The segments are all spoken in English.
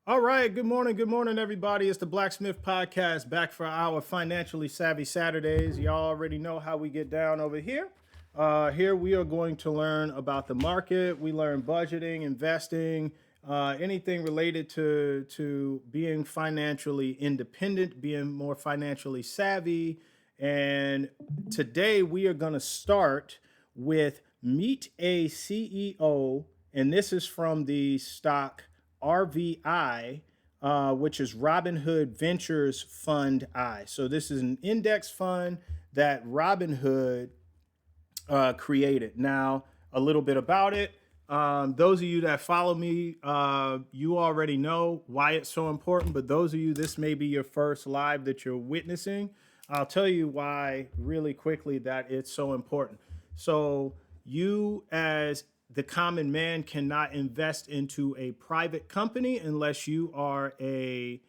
All right, good morning, everybody. It's the Blacksmith Podcast, back for our financially savvy Saturdays. Y'all already know how we get down over here. Here we are going to learn about the market. We learn budgeting, investing, anything related to being financially independent, being more financially savvy. And today we are going to start with Meet a CEO, and this is from the stock RVI, which is Robinhood Ventures Fund I. So this is an index fund that Robinhood created. Now, a little bit about it. Those of you that follow me, you already know why it's so important. But those of you, this may be your first live that you're witnessing. I'll tell you why really quickly that it's so important. So you, as the common man, cannot invest into a private company unless you are an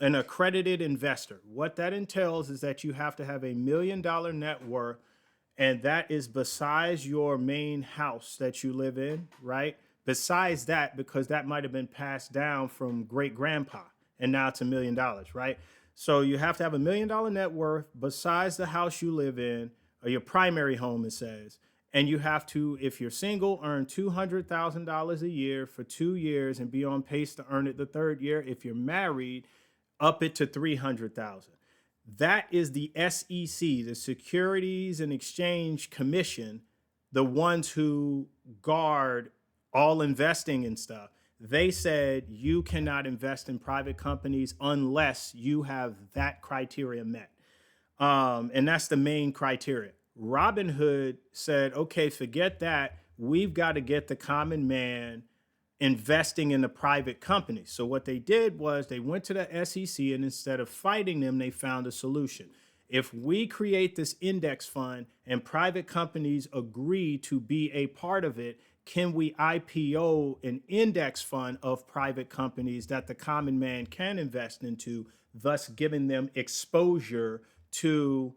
accredited investor. What that entails is that you have to have $1 million net worth, and that is besides your main house that you live in, right? Besides that, because that might have been passed down from great grandpa, and now it's $1 million, right? So you have to have $1 million net worth besides the house you live in, or your primary home, it says. And you have to, if you're single, earn $200,000 a year for 2 years and be on pace to earn it the third year. If you're married, up it to $300,000. That is the SEC, the Securities and Exchange Commission, the ones who guard all investing and stuff. They said you cannot invest in private companies unless you have that criteria met. And that's the main criteria. Robinhood said, okay, forget that. We've got to get the common man investing in the private company. So what they did was they went to the SEC, and instead of fighting them, they found a solution. If we create this index fund and private companies agree to be a part of it, can we IPO an index fund of private companies that the common man can invest into, thus giving them exposure to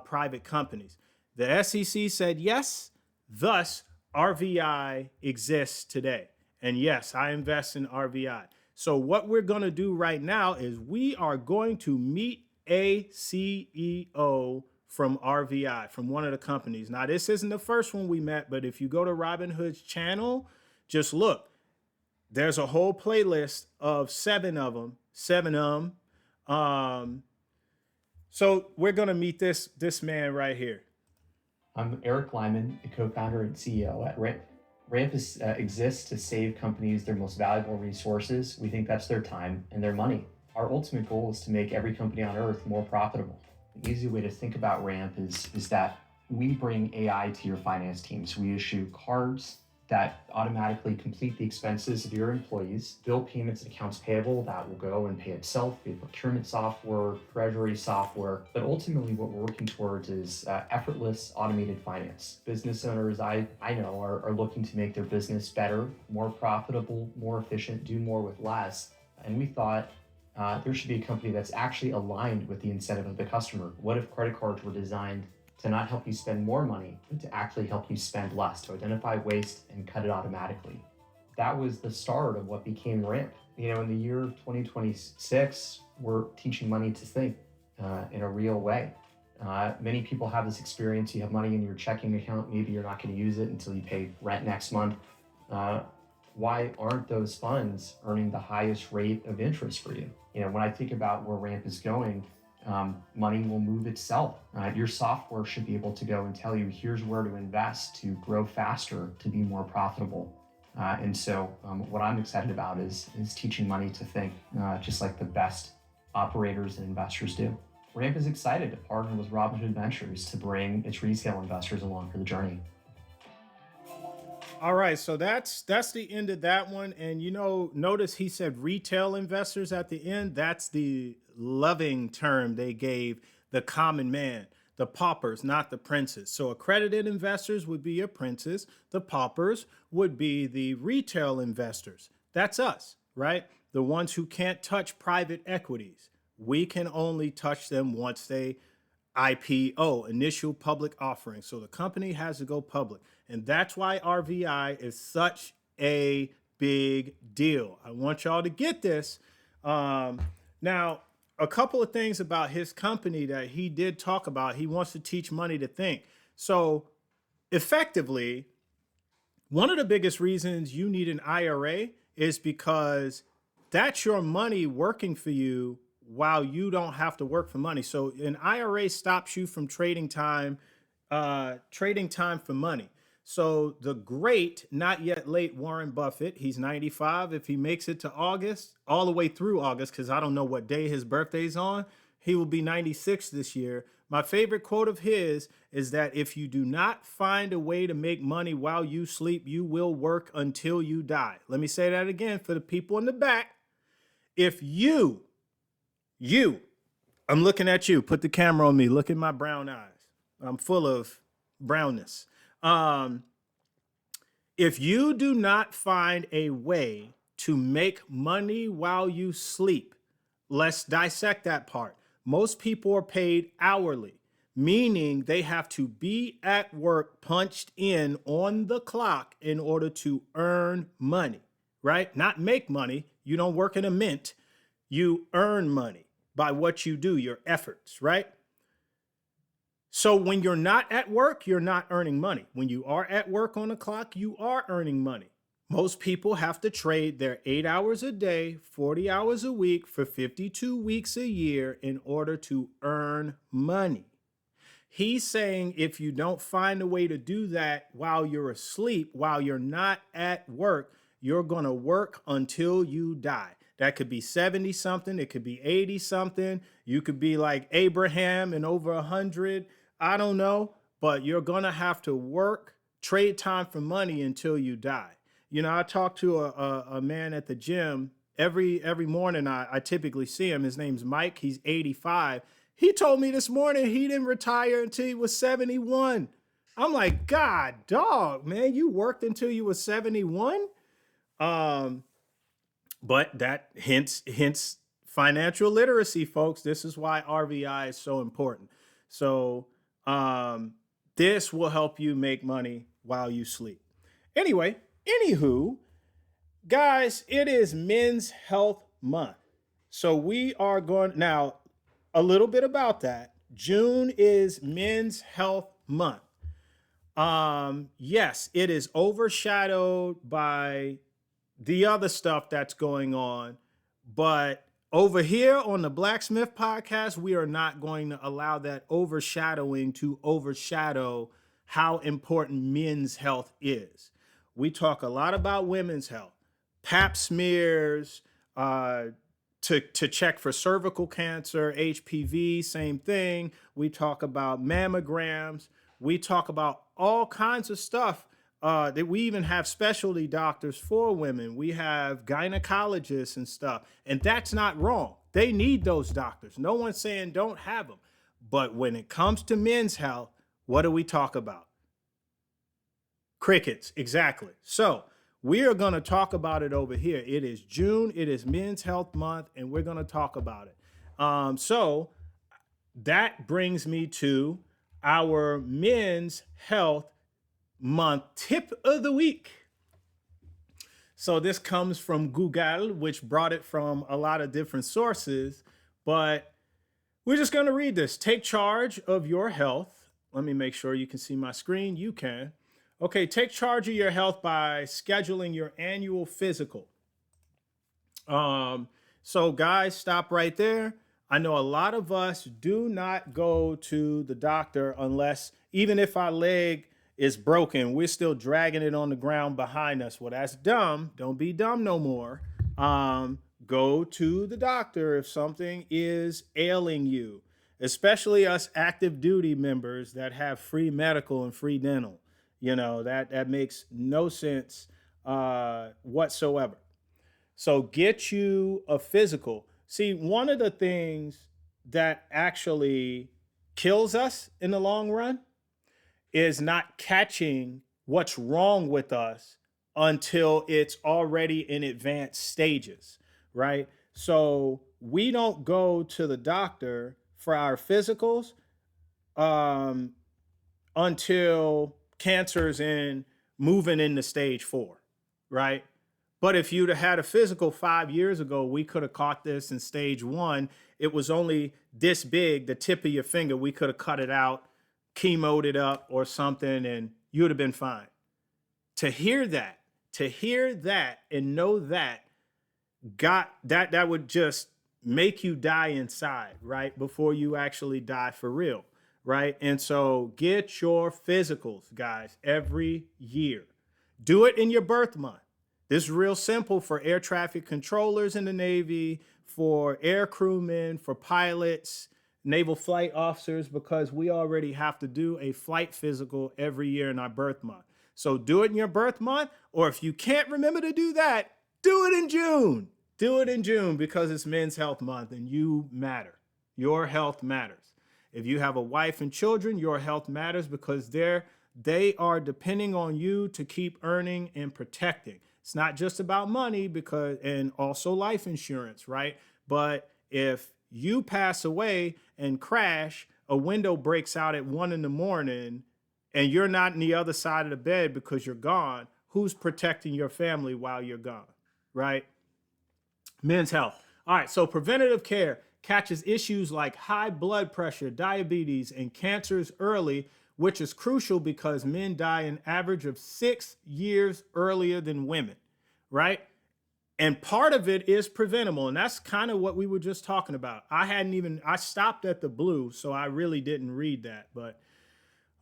private companies? The SEC said yes, thus RVI exists today. And yes, I invest in RVI. So what we're going to do right now is we are going to meet a CEO from RVI, from one of the companies. Now, this isn't the first one we met, but if you go to Robinhood's channel, just look. There's a whole playlist of seven of them. So we're going to meet this man right here. I'm Eric Lyman, the co-founder and CEO at Ramp. Exists to save companies their most valuable resources. We think that's their time and their money. Our ultimate goal is to make every company on earth more profitable. An easy way to think about Ramp is that we bring AI to your finance teams. We issue cards that automatically complete the expenses of your employees, bill payments and accounts payable that will go and pay itself, we have procurement software, treasury software. But ultimately what we're working towards is effortless automated finance. Business owners I know are looking to make their business better, more profitable, more efficient, do more with less. And we thought there should be a company that's actually aligned with the incentive of the customer. What if credit cards were designed to not help you spend more money, but to actually help you spend less, to identify waste and cut it automatically? That was the start of what became Ramp. In the year 2026, we're teaching money to think in a real way. Many people have this experience. You have money in your checking account. Maybe you're not going to use it until you pay rent next month. Why aren't those funds earning the highest rate of interest for you? When I think about where Ramp is going, money will move itself. Your software should be able to go and tell you, here's where to invest to grow faster, to be more profitable. And so what I'm excited about is teaching money to think, just like the best operators and investors do. Ramp is excited to partner with Robinhood Ventures to bring its retail investors along for the journey. All right, so that's the end of that one. And notice he said retail investors at the end. That's the loving term they gave the common man, the paupers, not the princes. So accredited investors would be your princes. The paupers would be the retail investors. That's us, right? The ones who can't touch private equities. We can only touch them once they IPO, initial public offering. So the company has to go public. And that's why RVI is such a big deal. I want y'all to get this. Now, a couple of things about his company that he did talk about. He wants to teach money to think. So effectively, one of the biggest reasons you need an IRA is because that's your money working for you while you don't have to work for money. So an IRA stops you from trading time for money. So the great, not yet late Warren Buffett, he's 95. If he makes it to August, all the way through August, because I don't know what day his birthday's on, he will be 96 this year. My favorite quote of his is that if you do not find a way to make money while you sleep, you will work until you die. Let me say that again for the people in the back. If you, I'm looking at you, put the camera on me, look at my brown eyes. I'm full of brownness. If you do not find a way to make money while you sleep, let's dissect that part. Most people are paid hourly, meaning they have to be at work punched in on the clock in order to earn money, right? Not make money. You don't work in a mint. You earn money by what you do, your efforts, right? So when you're not at work, you're not earning money. When you are at work on the clock, you are earning money. Most people have to trade their 8 hours a day, 40 hours a week for 52 weeks a year in order to earn money. He's saying if you don't find a way to do that while you're asleep, while you're not at work, you're going to work until you die. That could be 70 something. It could be 80 something. You could be like Abraham and over 100. I don't know, but you're going to have to work, trade time for money until you die. You know, I talk to a man at the gym every morning. I typically see him. His name's Mike. He's 85. He told me this morning he didn't retire until he was 71. I'm like, God, dog, man, you worked until you were 71? But that hence financial literacy, folks. This is why RVI is so important. So this will help you make money while you sleep. Anyway, anywho, guys, it is Men's Health Month. So we are going now, a little bit about that. June is Men's Health Month. Yes, it is overshadowed by the other stuff that's going on, but over here on the Blacksmith Podcast, we are not going to allow that overshadowing to overshadow how important men's health is. We talk a lot about women's health, pap smears, to check for cervical cancer, HPV, same thing. We talk about mammograms. We talk about all kinds of stuff. That we even have specialty doctors for women. We have gynecologists and stuff. And that's not wrong. They need those doctors. No one's saying don't have them. But when it comes to men's health, what do we talk about? Crickets, exactly. So we are going to talk about it over here. It is June. It is Men's Health Month, and we're going to talk about it. So that brings me to our Men's Health Month tip of the week. So this comes from Google, which brought it from a lot of different sources, but we're just going to read this. Take charge of your health. Let me make sure you can see my screen. You can. Okay, take charge of your health by scheduling your annual physical. So guys, stop right there. I know a lot of us do not go to the doctor unless, even if our leg is broken, we're still dragging it on the ground behind us. Well, that's dumb. Don't be dumb no more. Go to the doctor if something is ailing you, especially us active duty members that have free medical and free dental. You know, that makes no sense whatsoever. So get you a physical. See, one of the things that actually kills us in the long run is not catching what's wrong with us until it's already in advanced stages, right? So we don't go to the doctor for our physicals until cancer's moving into stage 4, right? But if you'd have had a physical 5 years ago, we could have caught this in stage one. It was only this big, the tip of your finger. We could have cut it out, chemoed it up or something, and you'd have been fine. To hear that and know that that would just make you die inside, right? Before you actually die for real, right? And so get your physicals, guys, every year. Do it in your birth month. This is real simple for air traffic controllers in the Navy, for air crewmen, for pilots, naval flight officers, because we already have to do a flight physical every year in our birth month. So do it in your birth month, or if you can't remember to do that, do it in June. Do it in June because it's Men's Health Month and you matter. Your health matters. If you have a wife and children, your health matters because they are depending on you to keep earning and protecting. It's not just about money and also life insurance, right? But if you pass away and crash, a window breaks out at 1 a.m, and you're not in the other side of the bed because you're gone, who's protecting your family while you're gone, right? Men's health. All right, so preventative care catches issues like high blood pressure, diabetes, and cancers early, which is crucial because men die an average of 6 years earlier than women, right? And part of it is preventable, and that's kind of what we were just talking about. I stopped at the blue, so I really didn't read that, but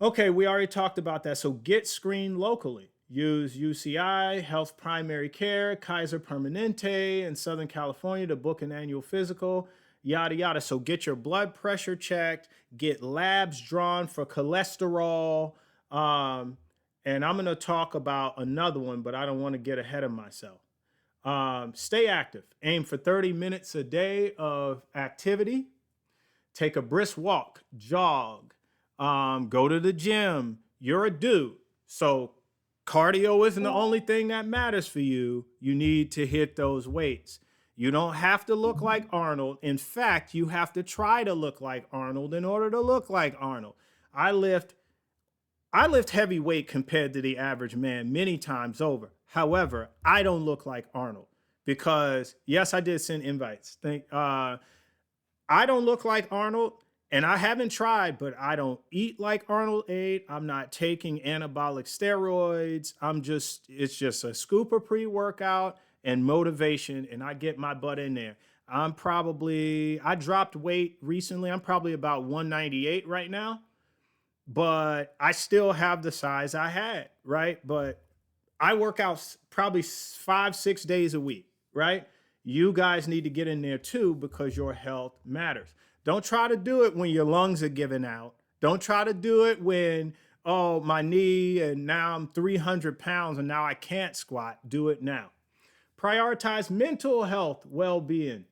okay, we already talked about that. So get screened locally. Use UCI, Health Primary Care, Kaiser Permanente in Southern California to book an annual physical, yada, yada. So get your blood pressure checked, get labs drawn for cholesterol. And I'm going to talk about another one, but I don't want to get ahead of myself. Stay active. Aim for 30 minutes a day of activity. Take a brisk walk, jog, go to the gym. You're a dude. So cardio isn't the only thing that matters for you. You need to hit those weights. You don't have to look like Arnold. In fact, you have to try to look like Arnold in order to look like Arnold. I lift heavy weight compared to the average man many times over. However, I don't look like Arnold because, yes, I did send invites. I don't look like Arnold. And I haven't tried, but I don't eat like Arnold ate. I'm not taking anabolic steroids. It's just a scoop of pre-workout and motivation, and I get my butt in there. I dropped weight recently. I'm probably about 198 right now, but I still have the size I had, right? But I work out probably 5-6 days a week, right? You guys need to get in there too because your health matters. Don't try to do it when your lungs are giving out. Don't try to do it when, oh, my knee and now I'm 300 pounds and now I can't squat. Do it now. Prioritize mental health, well-being.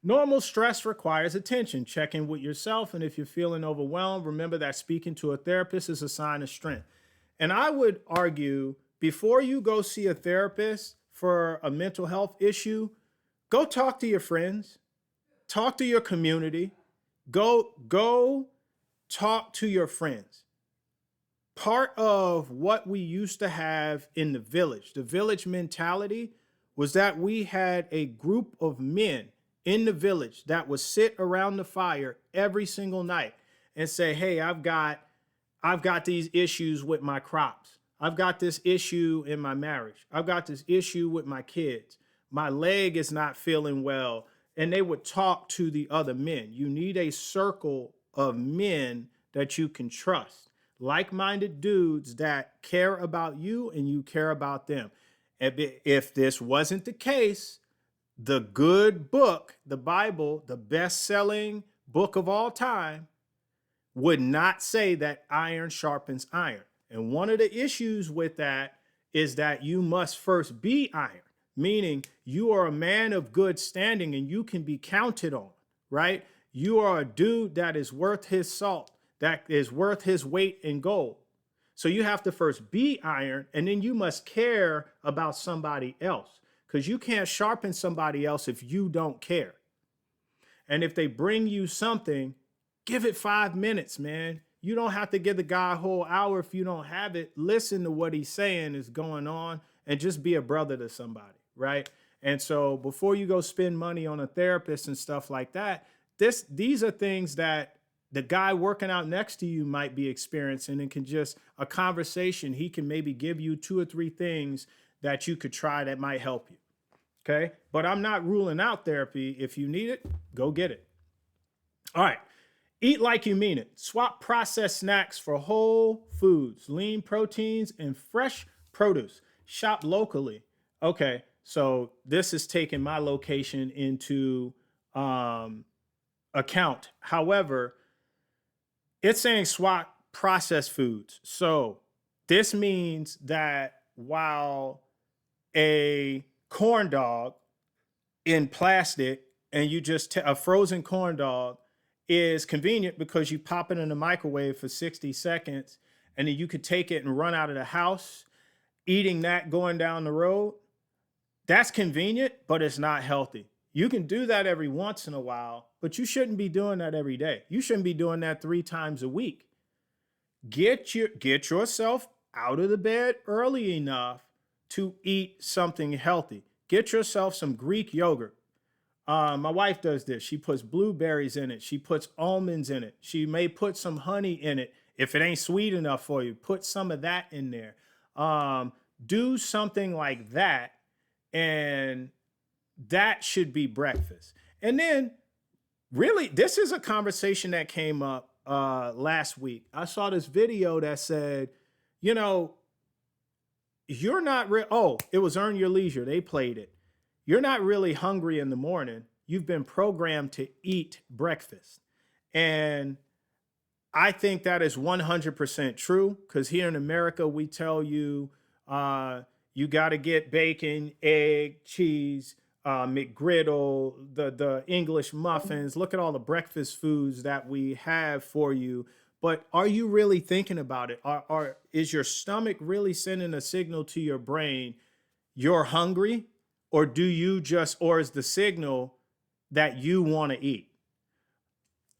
Normal stress requires attention. Check in with yourself. And if you're feeling overwhelmed, remember that speaking to a therapist is a sign of strength. And I would argue before you go see a therapist for a mental health issue, go talk to your friends. Talk to your community. Go talk to your friends. Part of what we used to have in the village mentality was that we had a group of men in the village that would sit around the fire every single night and say, hey, I've got these issues with my crops. I've got this issue in my marriage. I've got this issue with my kids. My leg is not feeling well. And they would talk to the other men. You need a circle of men that you can trust, like-minded dudes that care about you and you care about them. If this wasn't the case, the good book, the Bible, the best-selling book of all time, would not say that iron sharpens iron. And one of the issues with that is that you must first be iron. Meaning you are a man of good standing and you can be counted on, right? You are a dude that is worth his salt, that is worth his weight in gold. So you have to first be iron and then you must care about somebody else because you can't sharpen somebody else if you don't care. And if they bring you something, give it 5 minutes, man. You don't have to give the guy a whole hour if you don't have it. Listen to what he's saying is going on and just be a brother to somebody, right? And so before you go spend money on a therapist and stuff like that, these are things that the guy working out next to you might be experiencing, and can just a conversation, he can maybe give you 2 or 3 things that you could try that might help you. Okay. But I'm not ruling out therapy. If you need it, go get it. All right. Eat like you mean it. Swap processed snacks for whole foods, lean proteins, and fresh produce. Shop locally. Okay. So this is taking my location into account. However, it's saying swap processed foods. So this means that while a corn dog in plastic, and you just a frozen corn dog is convenient because you pop it in the microwave for 60 seconds, and then you could take it and run out of the house eating that going down the road. That's convenient, but it's not healthy. You can do that every once in a while, but you shouldn't be doing that every day. You shouldn't be doing that 3 times a week. Get yourself out of the bed early enough to eat something healthy. Get yourself some Greek yogurt. My wife does this. She puts blueberries in it. She puts almonds in it. She may put some honey in it. If it ain't sweet enough for you, put some of that in there. Do something like that, and that should be breakfast. And then, really, this is a conversation that came up last week. I saw this video that said, you're not it was Earn Your Leisure. They played it. You're not really hungry in the morning. You've been programmed to eat breakfast. And I think that is 100% true, because here in America, we tell you, you got to get bacon, egg, cheese, McGriddle, the English muffins. Look at all the breakfast foods that we have for you. But are you really thinking about it? Is your stomach really sending a signal to your brain, you're hungry? Or or is the signal that you want to eat?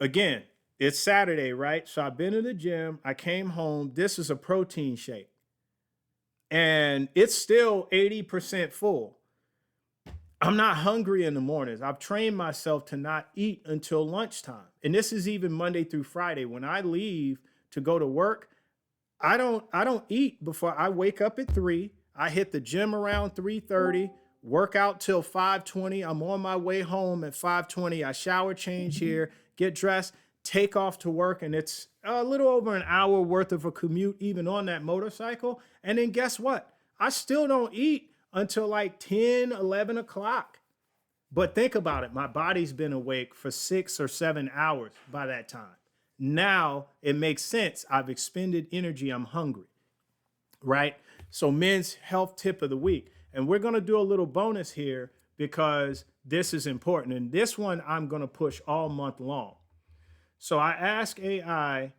Again, it's Saturday, right? So I've been to the gym. I came home. This is a protein shake, and it's still 80% full. I'm not hungry in the mornings. I've trained myself to not eat until lunchtime. And this is even Monday through Friday. When I leave to go to work, I don't eat before I wake up at 3. I hit the gym around 3:30. Work out till 5:20. I'm on my way home at 5:20. I shower, change here, get dressed, take off to work. And it's a little over an hour worth of a commute, even on that motorcycle. And then guess what? I still don't eat until like 10, 11 o'clock. But think about it. My body's been awake for 6 or 7 hours by that time. Now it makes sense. I've expended energy. I'm hungry, right? So men's health tip of the week. And we're going to do a little bonus here because this is important. And this one I'm going to push all month long. So I ask AI,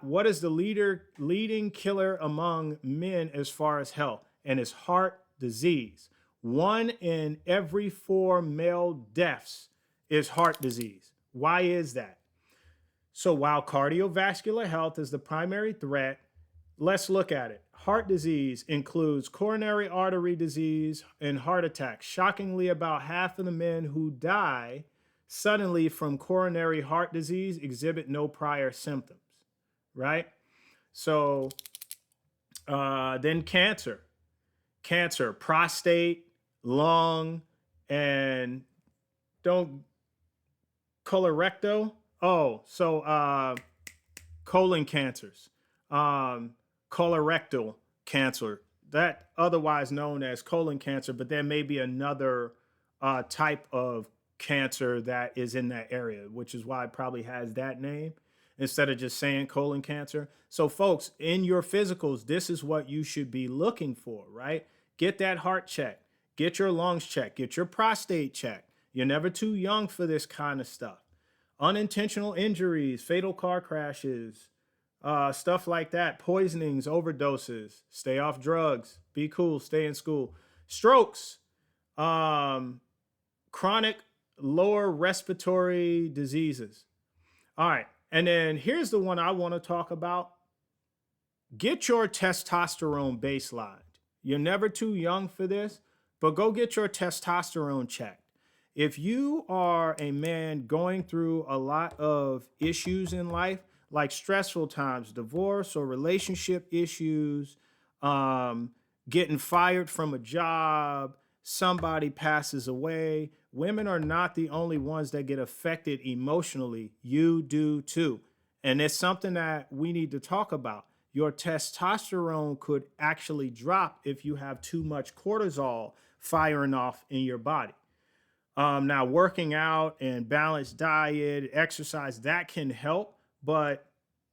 what is the leading killer among men as far as health? And it's heart disease. 1 in every 4 male deaths is heart disease. Why is that? So while cardiovascular health is the primary threat, let's look at it. Heart disease includes coronary artery disease and heart attacks. Shockingly, about half of the men who die suddenly from coronary heart disease exhibit no prior symptoms, right? So then cancer, prostate, lung, and colorectal. Colon cancers. Colorectal cancer, that otherwise known as colon cancer, but there may be another type of cancer that is in that area, which is why it probably has that name instead of just saying colon cancer. So folks, in your physicals, this is what you should be looking for, right? Get that heart checked, get your lungs checked, get your prostate checked. You're never too young for this kind of stuff. Unintentional injuries, fatal car crashes, stuff like that, poisonings, overdoses, stay off drugs, be cool, stay in school. Strokes, chronic lower respiratory diseases. All right, and then here's the one I want to talk about. Get your testosterone baseline. You're never too young for this, but go get your testosterone checked. If you are a man going through a lot of issues in life, like stressful times, divorce or relationship issues, um, getting fired from a job, somebody passes away, women are not the only ones that get affected emotionally. You do too. And it's something that we need to talk about. Your testosterone could actually drop if you have too much cortisol firing off in your body. Now, working out and balanced diet, exercise, that can help. But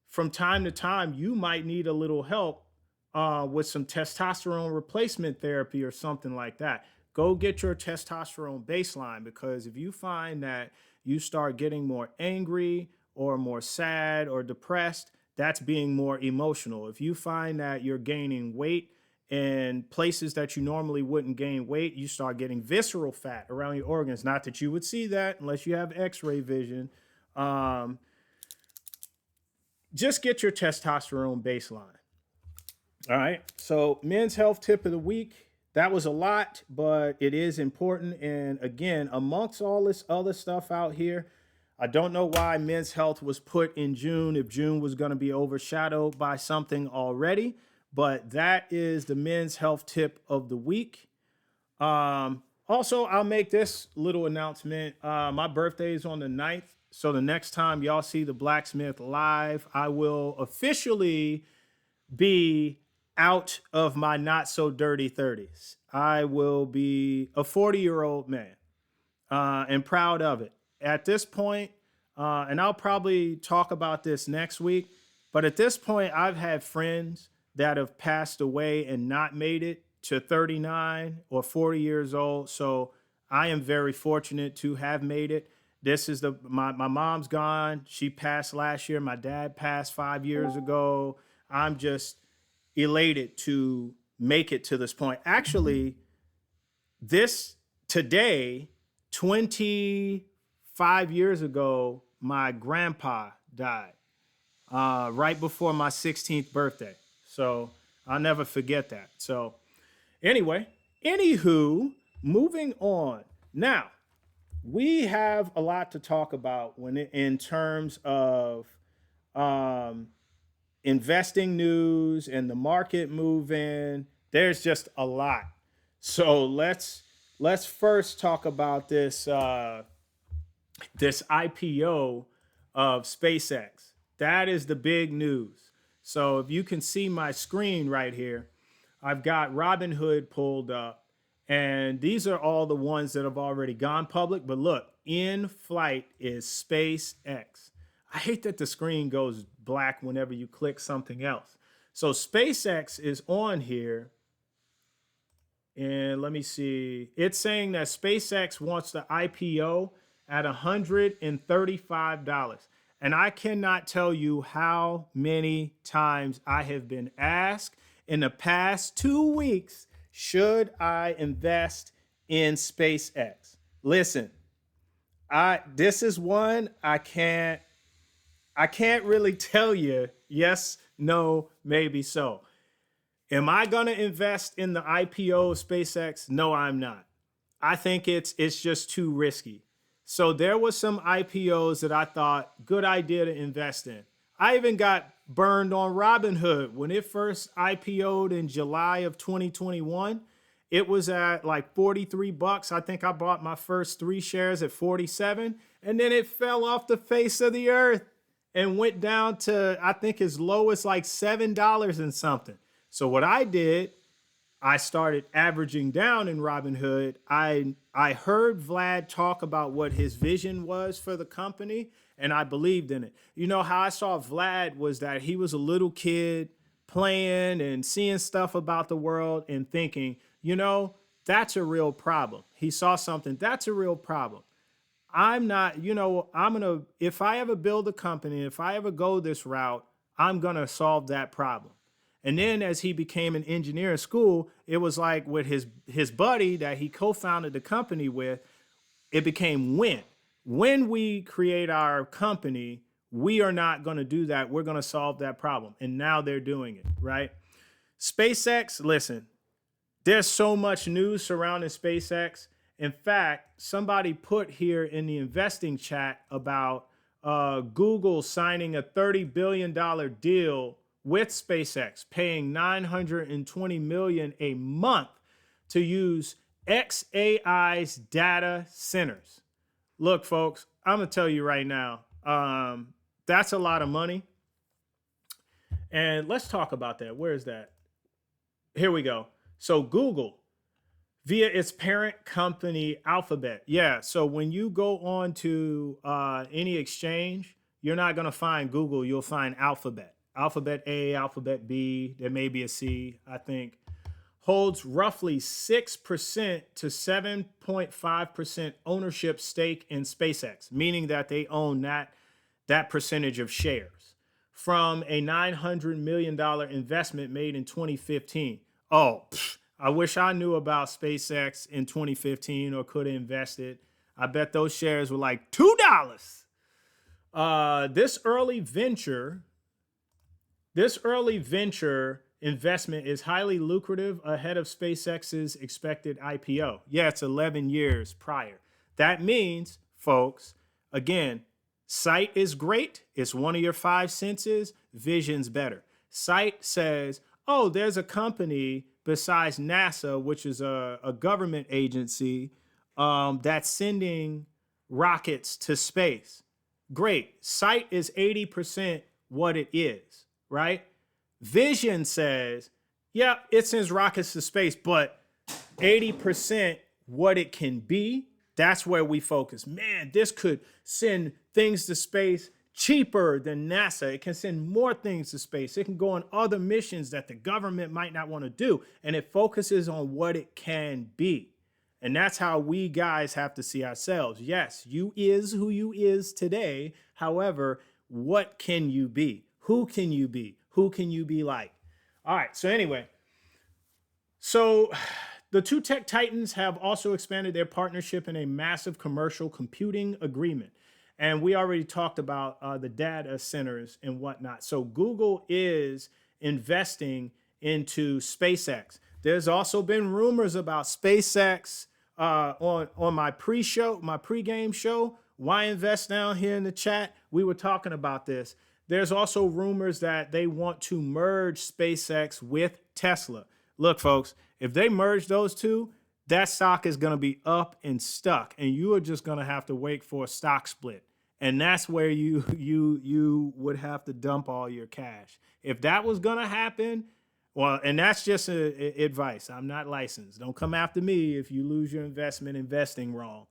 from time to time, you might need a little help with some testosterone replacement therapy or something like that. Go get your testosterone baseline, because if you find that you start getting more angry or more sad or depressed, that's being more emotional. If you find that you're gaining weight in places that you normally wouldn't gain weight, you start getting visceral fat around your organs. Not that you would see that unless you have x-ray vision. Just get your testosterone baseline. All right. So men's health tip of the week. That was a lot, but it is important. And again, amongst all this other stuff out here, I don't know why men's health was put in June if June was going to be overshadowed by something already. But that is the men's health tip of the week. Also, I'll make this little announcement. My birthday is on the 9th. So the next time y'all see the Blacksmith live, I will officially be out of my not so dirty 30s. I will be a 40-year-old man and proud of it. At this point, and I'll probably talk about this next week, but at this point, I've had friends that have passed away and not made it to 39 or 40 years old. So I am very fortunate to have made it. This is my mom's gone. She passed last year. My dad passed 5 years ago. I'm just elated to make it to this point. Actually, today, 25 years ago, my grandpa died right before my 16th birthday. So I'll never forget that. So anyway, moving on. Now, we have a lot to talk about in terms of investing news and the market moving. There's just a lot. So let's first talk about this IPO of SpaceX. That is the big news. So if you can see my screen right here, I've got Robinhood pulled up, and these are all the ones that have already gone public. But look, in flight is SpaceX. I hate that the screen goes black whenever you click something else. So SpaceX is on here. And let me see. It's saying that SpaceX wants the IPO at $135. And I cannot tell you how many times I have been asked in the past 2 weeks, should I invest in SpaceX? Listen, this is one I can't really tell you yes, no, maybe so. Am I going to invest in the IPO of SpaceX? No, I'm not. I think it's just too risky. So there was some IPOs that I thought good idea to invest in. I even got burned on Robinhood when it first IPO'd in July of 2021. It was at like 43 bucks. I think I bought my first 3 shares at 47, and then it fell off the face of the earth and went down to, I think, as low as like $7 and something. So what I did, I started averaging down in Robinhood. I heard Vlad talk about what his vision was for the company, and I believed in it. You know, how I saw Vlad was that he was a little kid playing and seeing stuff about the world and thinking, you know, that's a real problem. He saw something, that's a real problem. I'm not, you know, if I ever build a company, if I ever go this route, I'm going to solve that problem. And then as he became an engineer in school, it was like with his buddy that he co-founded the company with, it became when. When we create our company, we are not going to do that. We're going to solve that problem. And now they're doing it, right? SpaceX, listen, There's so much news surrounding SpaceX. In fact, somebody put here in the investing chat about Google signing a $30 billion deal with SpaceX, paying $920 million a month to use xAI's data centers. Look, folks, I'm gonna tell you right now, that's a lot of money. And let's talk about that. Where is that? Here we go. So Google, via its parent company Alphabet. Yeah. So when you go on to any exchange, you're not going to find Google. You'll find Alphabet. Alphabet A, Alphabet B. There may be a C, I think. Holds roughly 6% to 7.5% ownership stake in SpaceX, meaning that they own that percentage of shares from a $900 million investment made in 2015. Oh, I wish I knew about SpaceX in 2015 or could have invested. I bet those shares were like $2. This early venture investment is highly lucrative ahead of SpaceX's expected IPO. Yeah, it's 11 years prior. That means, folks, again, sight is great. It's one of your five senses. Vision's better. Sight says, oh, there's a company besides NASA, which is a government agency, that's sending rockets to space. Great. Sight is 80% what it is, right? Vision says, yeah, it sends rockets to space, but 80% what it can be, that's where we focus. Man, this could send things to space cheaper than NASA. It can send more things to space. It can go on other missions that the government might not want to do. And it focuses on what it can be. And that's how we guys have to see ourselves. Yes, you is who you is today. However, what can you be? Who can you be? Who can you be like? All right. So anyway, the two tech titans have also expanded their partnership in a massive commercial computing agreement. And we already talked about the data centers and whatnot. So Google is investing into SpaceX. There's also been rumors about SpaceX on my pregame show. Why Invest down here in the chat? We were talking about this. There's also rumors that they want to merge SpaceX with Tesla. Look, folks, if they merge those two, that stock is going to be up and stuck, and you are just going to have to wait for a stock split. And that's where you would have to dump all your cash. If that was going to happen, well, and that's just advice. I'm not licensed. Don't come after me if you lose your investment investing wrong.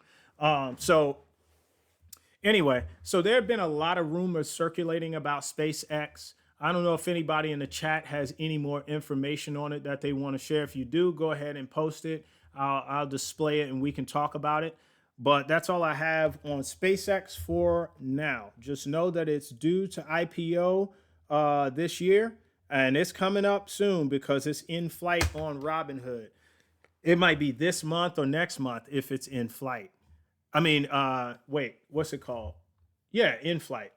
Anyway, so there have been a lot of rumors circulating about SpaceX. I don't know if anybody in the chat has any more information on it that they want to share. If you do, go ahead and post it. I'll display it and we can talk about it. But that's all I have on SpaceX for now. Just know that it's due to IPO this year, and it's coming up soon because it's in flight on Robinhood. It might be this month or next month if it's in flight. I mean, wait, what's it called? Yeah, in flight.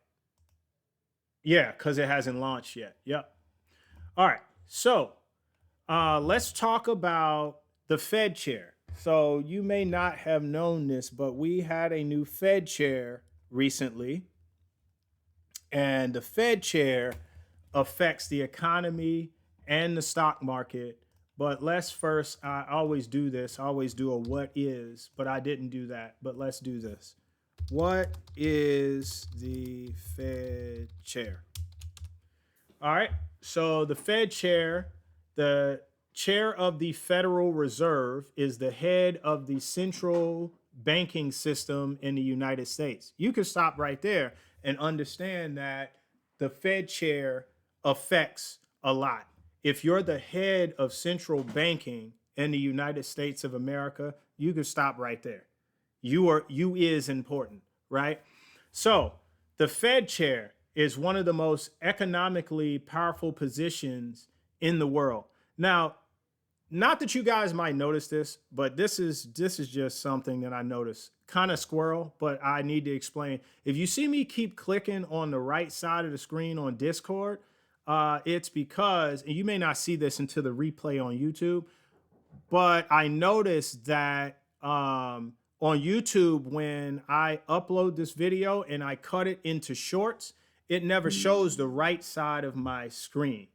Yeah, because it hasn't launched yet. Yep. All right. So let's talk about the Fed chair. So you may not have known this, but we had a new Fed chair recently. And the Fed chair affects the economy and the stock market. But let's first, I always do this. I always do a what is, but I didn't do that. But let's do this. What is the Fed chair? All right. So the Fed chair, the chair of the Federal Reserve, is the head of the central banking system in the United States. You can stop right there and understand that the Fed chair affects a lot. If you're the head of central banking in the United States of America, you can stop right there. You is important, right? So the Fed chair is one of the most economically powerful positions in the world. Now, not that you guys might notice this, but this is just something that I noticed. Kind of squirrel, but I need to explain. If you see me keep clicking on the right side of the screen on Discord, it's because, and you may not see this until the replay on YouTube, but I noticed that on YouTube, when I upload this video and I cut it into shorts, it never shows the right side of my screen.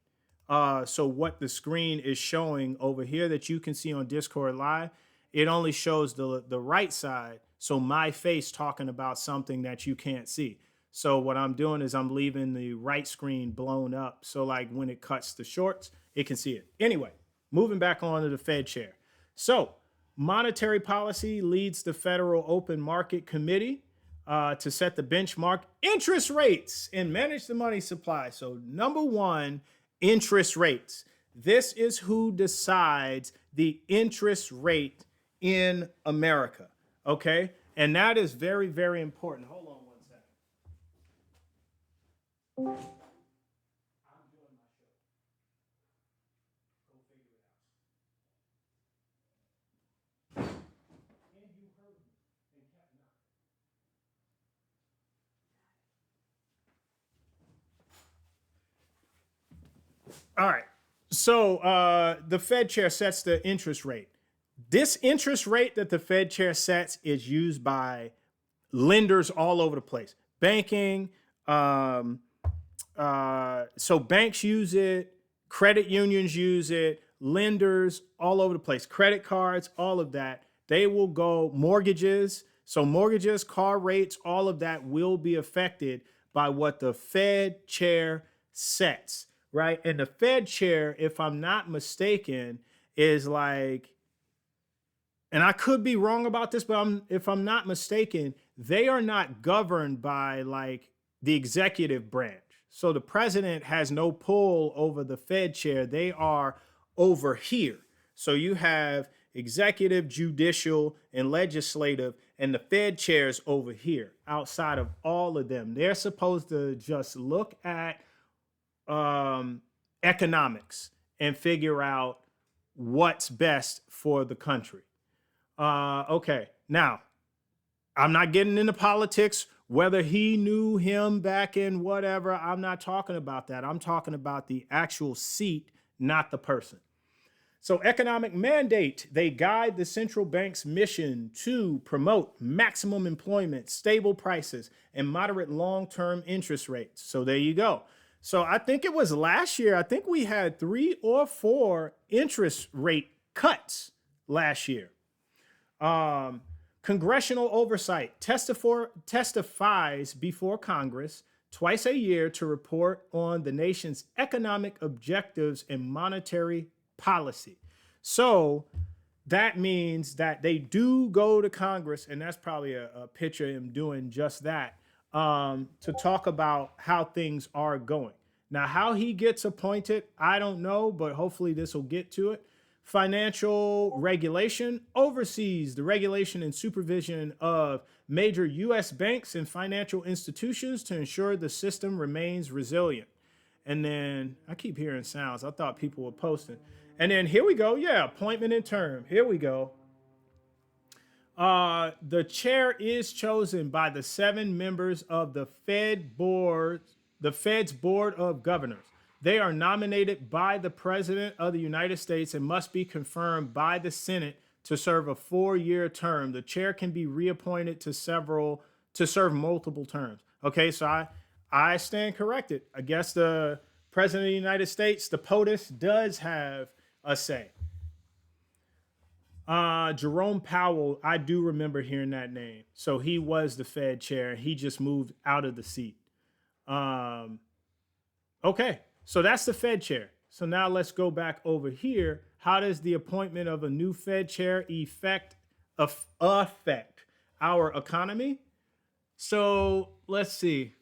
So what the screen is showing over here that you can see on Discord Live, it only shows the right side. So my face talking about something that you can't see. So what I'm doing is I'm leaving the right screen blown up. So like when it cuts the shorts, it can see it. Anyway, moving back on to the Fed chair. So monetary policy leads the Federal Open Market Committee to set the benchmark interest rates and manage the money supply. So number one, interest rates. This is who decides the interest rate in America. Okay. And that is very, very important. Hold on one second. I'm doing my show. Go figure it out. And you heard me and kept not. All right. So the Fed chair sets the interest rate. This interest rate that the Fed chair sets is used by lenders all over the place. Banking, so banks use it, credit unions use it, lenders all over the place, credit cards, all of that. They will go mortgages. So mortgages, car rates, all of that will be affected by what the Fed chair sets, right? And the Fed chair, if I'm not mistaken, is like, and I could be wrong about this, but if I'm not mistaken, they are not governed by like the executive branch. So the president has no pull over the Fed chair. They are over here. So you have executive, judicial, and legislative, and the Fed chairs over here outside of all of them. They're supposed to just look at economics and figure out what's best for the country. Okay, now I'm not getting into politics, whether he knew him back in whatever. I'm not talking about that. I'm talking about the actual seat, not the person. So economic mandate, they guide the central bank's mission to promote maximum employment, stable prices, and moderate long-term interest rates. So there you go. So I think it was last year, I think we had 3 or 4 interest rate cuts last year. Congressional oversight testifies before Congress twice a year to report on the nation's economic objectives and monetary policy. So that means that they do go to Congress, and that's probably a picture of him doing just that, to talk about how things are going. Now, how he gets appointed, I don't know, but hopefully this will get to it. Financial regulation oversees the regulation and supervision of major U.S. banks and financial institutions to ensure the system remains resilient. And then I keep hearing sounds. I thought people were posting. And then here we go. Yeah, appointment and term. Here we go. The chair is chosen by the 7 members of the Fed's board of governors. They are nominated by the President of the United States and must be confirmed by the Senate to serve a 4-year term. The chair can be reappointed to serve multiple terms. Okay, so I stand corrected. I guess the President of the United States, the POTUS, does have a say. Jerome Powell, I do remember hearing that name. So he was the Fed chair. He just moved out of the seat. Okay. So that's the Fed chair. So now let's go back over here. How does the appointment of a new Fed chair affect our economy? So let's see.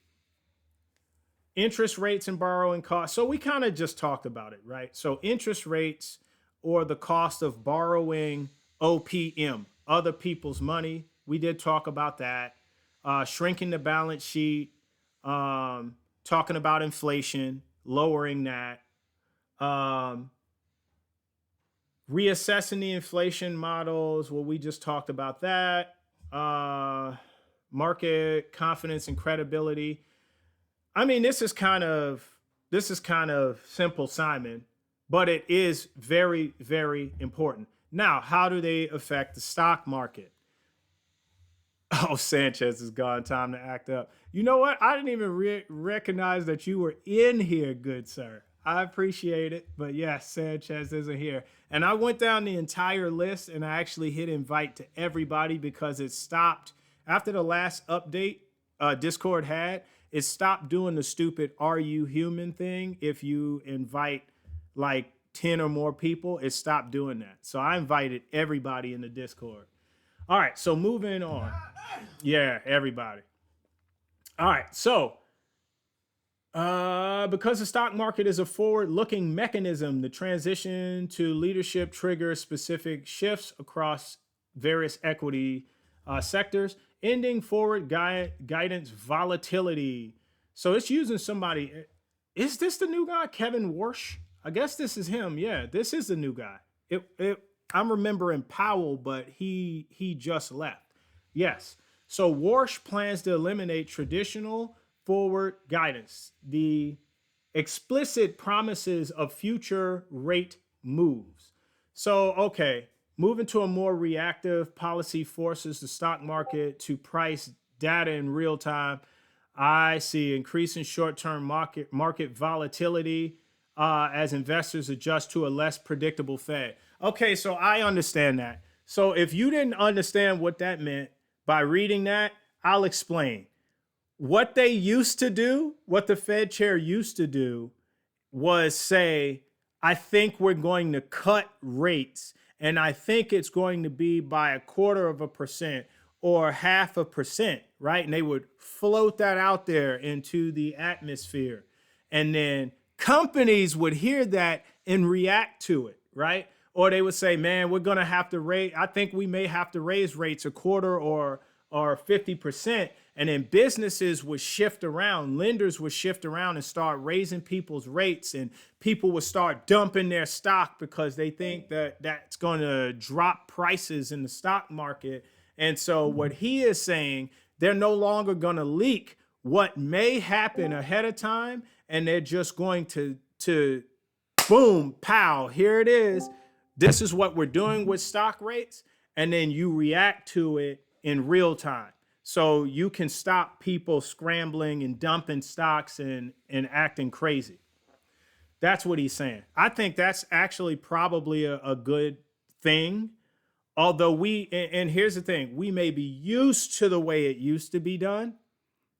Interest rates and borrowing costs. So we kind of just talked about it, right? So interest rates, or the cost of borrowing OPM, other people's money. We did talk about that. Shrinking the balance sheet, talking about inflation, lowering that, reassessing the inflation models. Well, we just talked about that. Market confidence and credibility. I mean, this is kind of simple, Simon, but it is very, very important. Now, how do they affect the stock market? Oh, Sanchez is gone. Time to act up. You know what? I didn't even recognize that you were in here, good sir. I appreciate it. But yes, Sanchez isn't here. And I went down the entire list and I actually hit invite to everybody because it stopped after the last update Discord had. It stopped doing the stupid "Are you human" thing. If you invite like 10 or more people, it stopped doing that. So I invited everybody in the Discord. All right, so moving on. Yeah, everybody. All right, so because the stock market is a forward-looking mechanism, the transition to leadership triggers specific shifts across various equity sectors, ending forward guidance volatility. So it's using somebody. Is this the new guy, Kevin Warsh? I guess this is him. Yeah, this is the new guy. I'm remembering Powell, but he just left. Yes. So Warsh plans to eliminate traditional forward guidance, the explicit promises of future rate moves. So, okay, moving to a more reactive policy forces the stock market to price data in real time. I see increasing short-term market volatility as investors adjust to a less predictable Fed. Okay, so I understand that. So if you didn't understand what that meant by reading that, I'll explain. What they used to do, what the Fed chair used to do was say, I think we're going to cut rates, and I think it's going to be by 1/4% or 0.5%, right? And they would float that out there into the atmosphere. And then companies would hear that and react to it, right? Or they would say, man, we're going to have to raise, I think we may have to raise rates 1/4 or 50%. And then businesses would shift around, lenders would shift around and start raising people's rates, and people would start dumping their stock because they think that that's going to drop prices in the stock market. And so what he is saying, they're no longer going to leak what may happen ahead of time, and they're just going to boom, pow, here it is. This is what we're doing with stock rates, and then you react to it in real time. So you can stop people scrambling and dumping stocks and acting crazy. That's what he's saying. I think that's actually probably a good thing. Although and here's the thing, we may be used to the way it used to be done,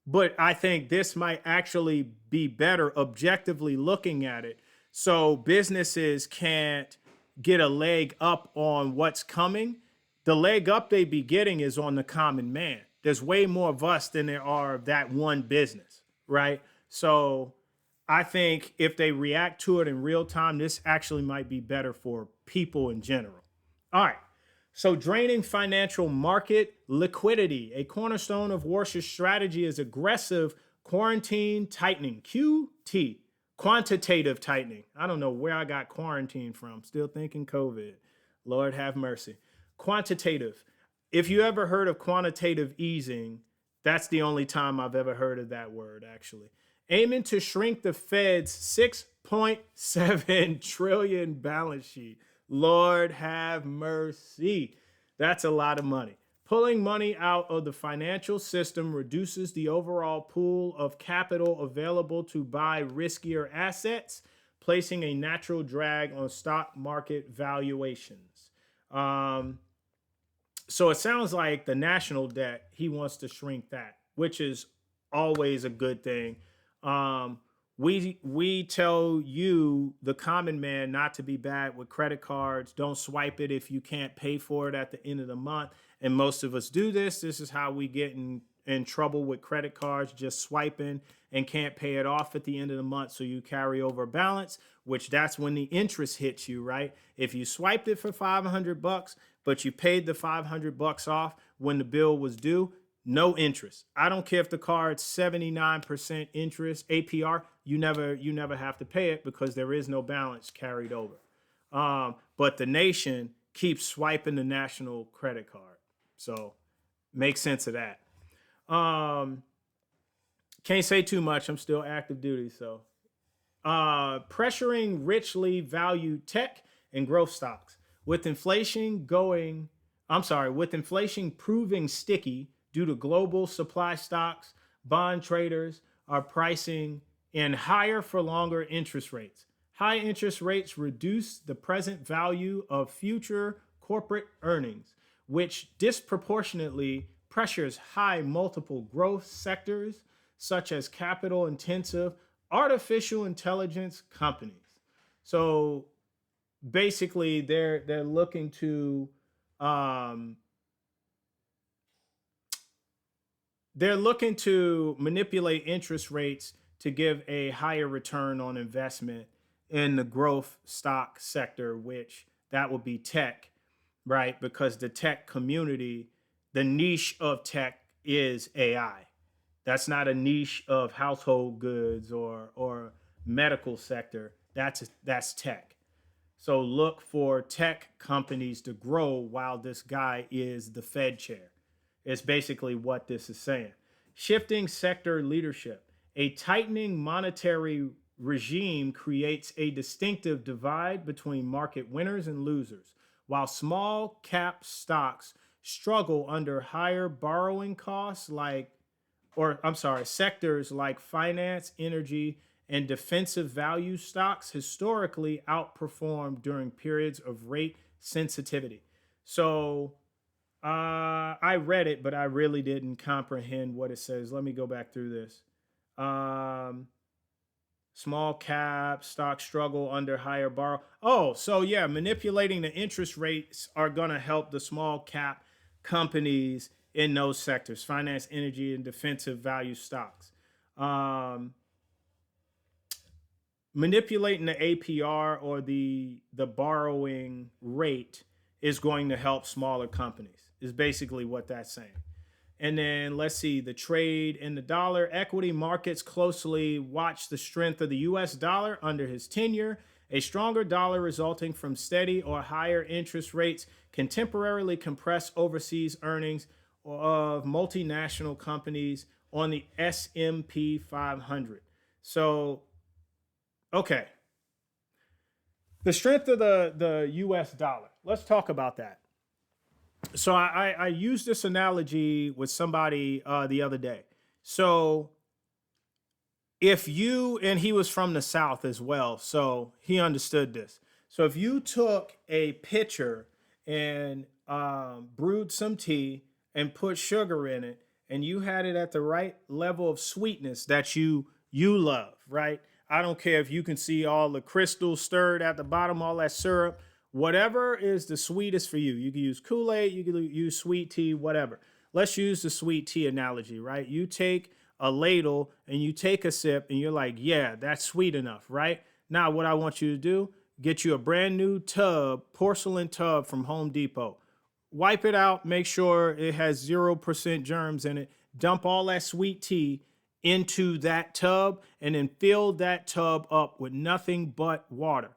but I think this might actually be better objectively looking at it. So businesses can't get a leg up on what's coming. The leg up they be getting is on the common man. There's way more of us than there are of that one business, right? So I think if they react to it in real time, this actually might be better for people in general. All right. So draining financial market liquidity. A cornerstone of Warsh's strategy is aggressive quarantine tightening, QT, quantitative tightening. I don't know where I got quarantine from. Still thinking COVID. Lord have mercy. Quantitative. If you ever heard of quantitative easing, that's the only time I've ever heard of that word, actually. Aiming to shrink the Fed's $6.7 trillion balance sheet. Lord have mercy. That's a lot of money. Pulling money out of the financial system reduces the overall pool of capital available to buy riskier assets, placing a natural drag on stock market valuations. So it sounds like the national debt, he wants to shrink that, which is always a good thing. We tell you, the common man, not to be bad with credit cards. Don't swipe it if you can't pay for it at the end of the month. And most of us do this. This is how we get in trouble with credit cards, just swiping and can't pay it off at the end of the month. So you carry over a balance, which that's when the interest hits you, right? If you swiped it for $500, but you paid the $500 off when the bill was due, no interest. I don't care if the card's 79% interest, APR, you never have to pay it because there is no balance carried over. But the nation keeps swiping the national credit card. So make sense of that. Can't say too much. I'm still active duty. So pressuring richly valued tech and growth stocks. With inflation going, with inflation proving sticky due to global supply stocks, bond traders are pricing in higher for longer interest rates. High interest rates reduce the present value of future corporate earnings, which disproportionately pressures high multiple growth sectors such as capital intensive artificial intelligence companies. So basically they're looking to um, manipulate interest rates to give a higher return on investment in the growth stock sector, which that would be tech, right? Because the tech community, the niche of tech is AI. That's not a niche of household goods or medical sector. That's tech. So look for tech companies to grow while this guy is the Fed chair. It's basically what this is saying. Shifting sector leadership. A tightening monetary regime creates a distinctive divide between market winners and losers, while small cap stocks struggle under higher borrowing costs sectors like finance, energy, and defensive value stocks historically outperformed during periods of rate sensitivity. So I read it, but I really didn't comprehend what it says. Let me go back through this. Um, Small cap stock struggle under higher borrow. Oh, so yeah, manipulating the interest rates are going to help the small cap companies in those sectors, finance, energy, and defensive value stocks. Um, Manipulating the APR or the borrowing rate is going to help smaller companies. Is basically what that's saying. And then let's see the trade in the dollar. Equity markets closely watch the strength of the US dollar under his tenure. A stronger dollar resulting from steady or higher interest rates can temporarily compress overseas earnings of multinational companies on the S&P 500. So, okay. The strength of the US dollar. Let's talk about that. So I used this analogy with somebody the other day. So if you, and he was from the South as well, so he understood this. So if you took a pitcher and brewed some tea and put sugar in it, and you had it at the right level of sweetness that you love, right? I don't care if you can see all the crystals stirred at the bottom, all that syrup. Whatever is the sweetest for you. You can use Kool-Aid, you can use sweet tea, whatever. Let's use the sweet tea analogy, right? You take a ladle and you take a sip and you're like, yeah, that's sweet enough, right? Now, what I want you to do, get you a brand new tub, porcelain tub from Home Depot. Wipe it out, make sure it has 0% germs in it. Dump all that sweet tea into that tub and then fill that tub up with nothing but water.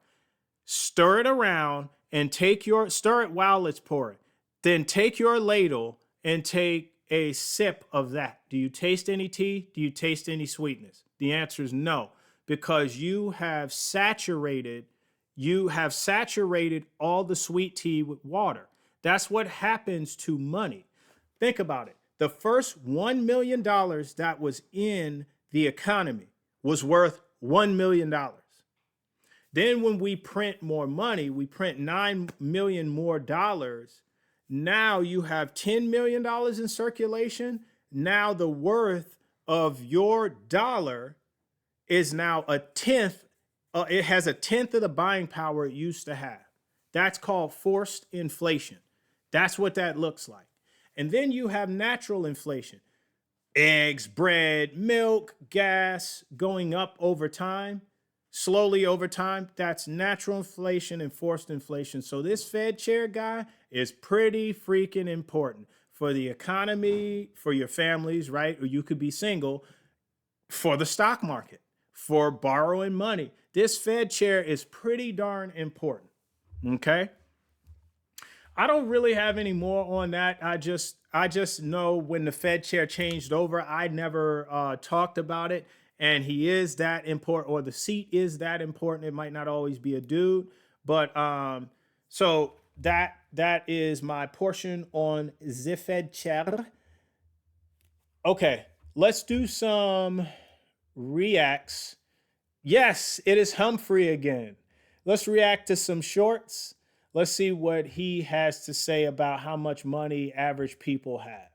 Stir it around and stir it while it's pouring. Then take your ladle and take a sip of that. Do you taste any tea? Do you taste any sweetness? The answer is no, because you have saturated all the sweet tea with water. That's what happens to money. Think about it. The first $1 million that was in the economy was worth $1 million. Then when we print more money, we print 9 million more dollars. Now you have $10 million in circulation. Now the worth of your dollar is now a tenth. It has a tenth of the buying power it used to have. That's called forced inflation. That's what that looks like. And then you have natural inflation. Eggs, bread, milk, gas going up over time. Slowly over time, that's natural inflation and forced inflation. So this Fed chair guy is pretty freaking important for the economy, for your families, right? Or you could be single, for the stock market, for borrowing money. This Fed chair is pretty darn important. Okay. I don't really have any more on that. I just know when the Fed chair changed over, I never talked about it. And he is that important, or the seat is that important. It might not always be a dude, but so that is my portion on the Fed chair. Okay, let's do some reacts. Yes, it is Humphrey again. Let's react to some shorts. Let's see what he has to say about how much money average people have.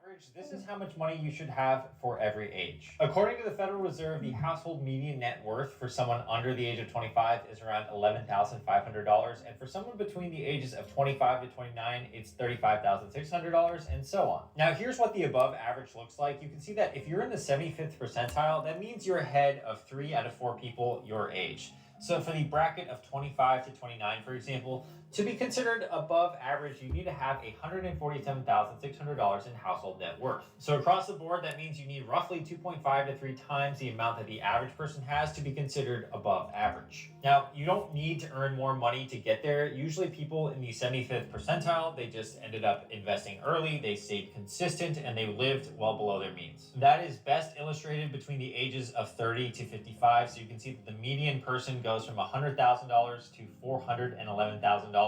Average, this is how much money you should have for every age. According to the Federal Reserve, the household median net worth for someone under the age of 25 is around $11,500, and for someone between the ages of 25 to 29, it's $35,600, and so on. Now, here's what the above average looks like. You can see that if you're in the 75th percentile, that means you're ahead of 3 out of 4 people your age. So for the bracket of 25 to 29, for example, to be considered above average, you need to have $147,600 in household net worth. So across the board, that means you need roughly 2.5 to 3 times the amount that the average person has to be considered above average. Now, you don't need to earn more money to get there. Usually people in the 75th percentile, they just ended up investing early, they stayed consistent, and they lived well below their means. That is best illustrated between the ages of 30 to 55. So you can see that the median person goes from $100,000 to $411,000.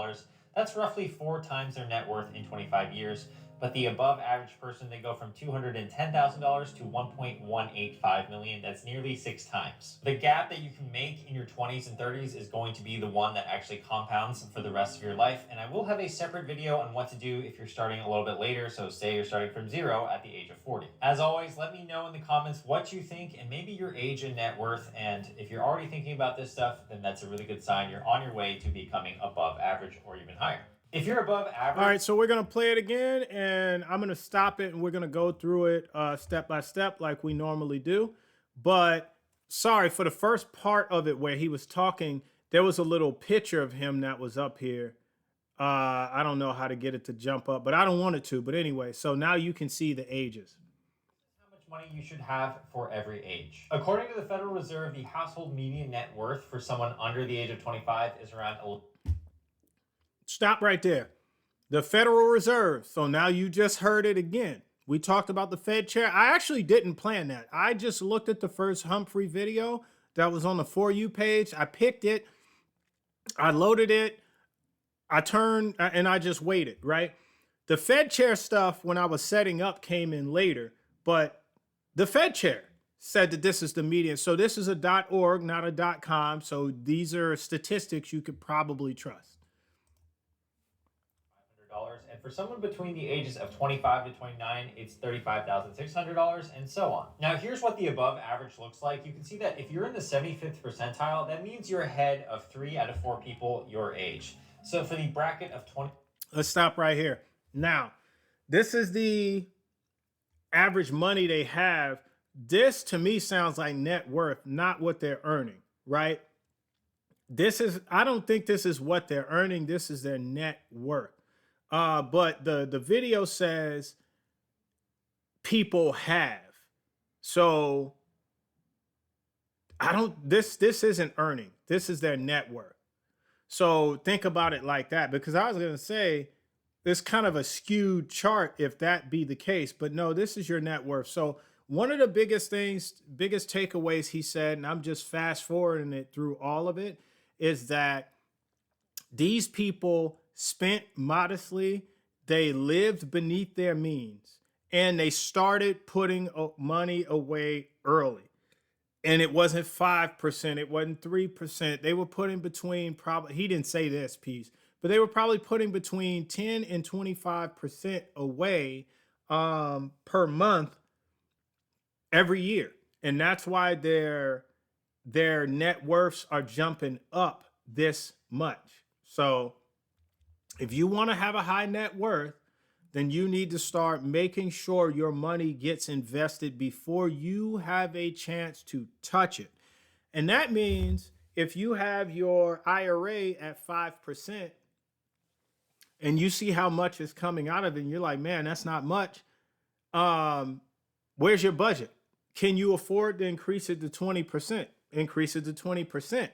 That's roughly 4 times their net worth in 25 years. But the above average person, they go from $210,000 to $1.185 million. That's nearly 6 times. The gap that you can make in your 20s and 30s is going to be the one that actually compounds for the rest of your life. And I will have a separate video on what to do if you're starting a little bit later. So say you're starting from 0 at the age of 40. As always, let me know in the comments what you think and maybe your age and net worth. And if you're already thinking about this stuff, then that's a really good sign you're on your way to becoming above average or even higher. If you're above average. All right, so we're going to play it again, and I'm going to stop it, and we're going to go through it step by step like we normally do. But sorry, for the first part of it where he was talking, there was a little picture of him that was up here. I don't know how to get it to jump up, but I don't want it to. But anyway, so now you can see the ages. How much money you should have for every age. According to the Federal Reserve, the household median net worth for someone under the age of 25 is around Stop right there. The Federal Reserve. So now you just heard it again. We talked about the Fed chair. I actually didn't plan that. I just looked at the first Humphrey video that was on the For You page. I picked it. I loaded it. I turned and I just waited, right? The Fed chair stuff when I was setting up came in later, but the Fed chair said that this is the median. So this is a .org, not a .com. So these are statistics you could probably trust. And for someone between the ages of 25 to 29, it's $35,600, and so on. Now, here's what the above average looks like. You can see that if you're in the 75th percentile, that means you're ahead of 3 out of 4 people your age. So for the bracket of 20. Let's stop right here. Now, this is the average money they have. This to me sounds like net worth, not what they're earning, right? I don't think this is what they're earning. This is their net worth. But the video says people have. So this isn't earning. This is their net worth. So think about it like that, because I was going to say it's kind of a skewed chart if that be the case, but no, this is your net worth. So one of the biggest takeaways he said, and I'm just fast forwarding it through all of it, is that these people spent modestly, they lived beneath their means, and they started putting money away early. And it wasn't 5%, it wasn't 3%. They were putting between he didn't say this piece, but they were probably putting between 10 and 25% away per month every year. And that's why their net worths are jumping up this much. So if you want to have a high net worth, then you need to start making sure your money gets invested before you have a chance to touch it. And that means if you have your IRA at 5% and you see how much is coming out of it, and you're like, man, that's not much. Where's your budget? Can you afford to increase it to 20%? Increase it to 20%.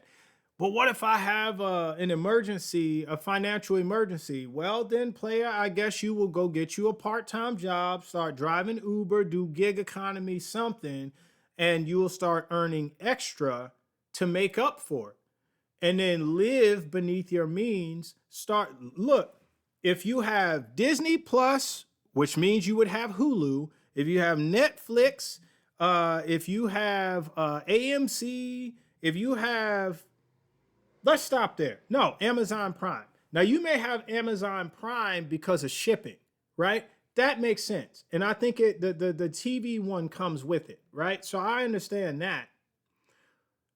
But what if I have an emergency, a financial emergency? Well, then, player, I guess you will go get you a part-time job, start driving Uber, do gig economy, something, and you will start earning extra to make up for it. and then live beneath your means. Look, if you have Disney Plus, which means you would have Hulu, if you have Netflix, if you have AMC, if you have, let's stop there. No, Amazon Prime. Now, you may have Amazon Prime because of shipping, right? That makes sense. And I think the TV one comes with it, right? So I understand that.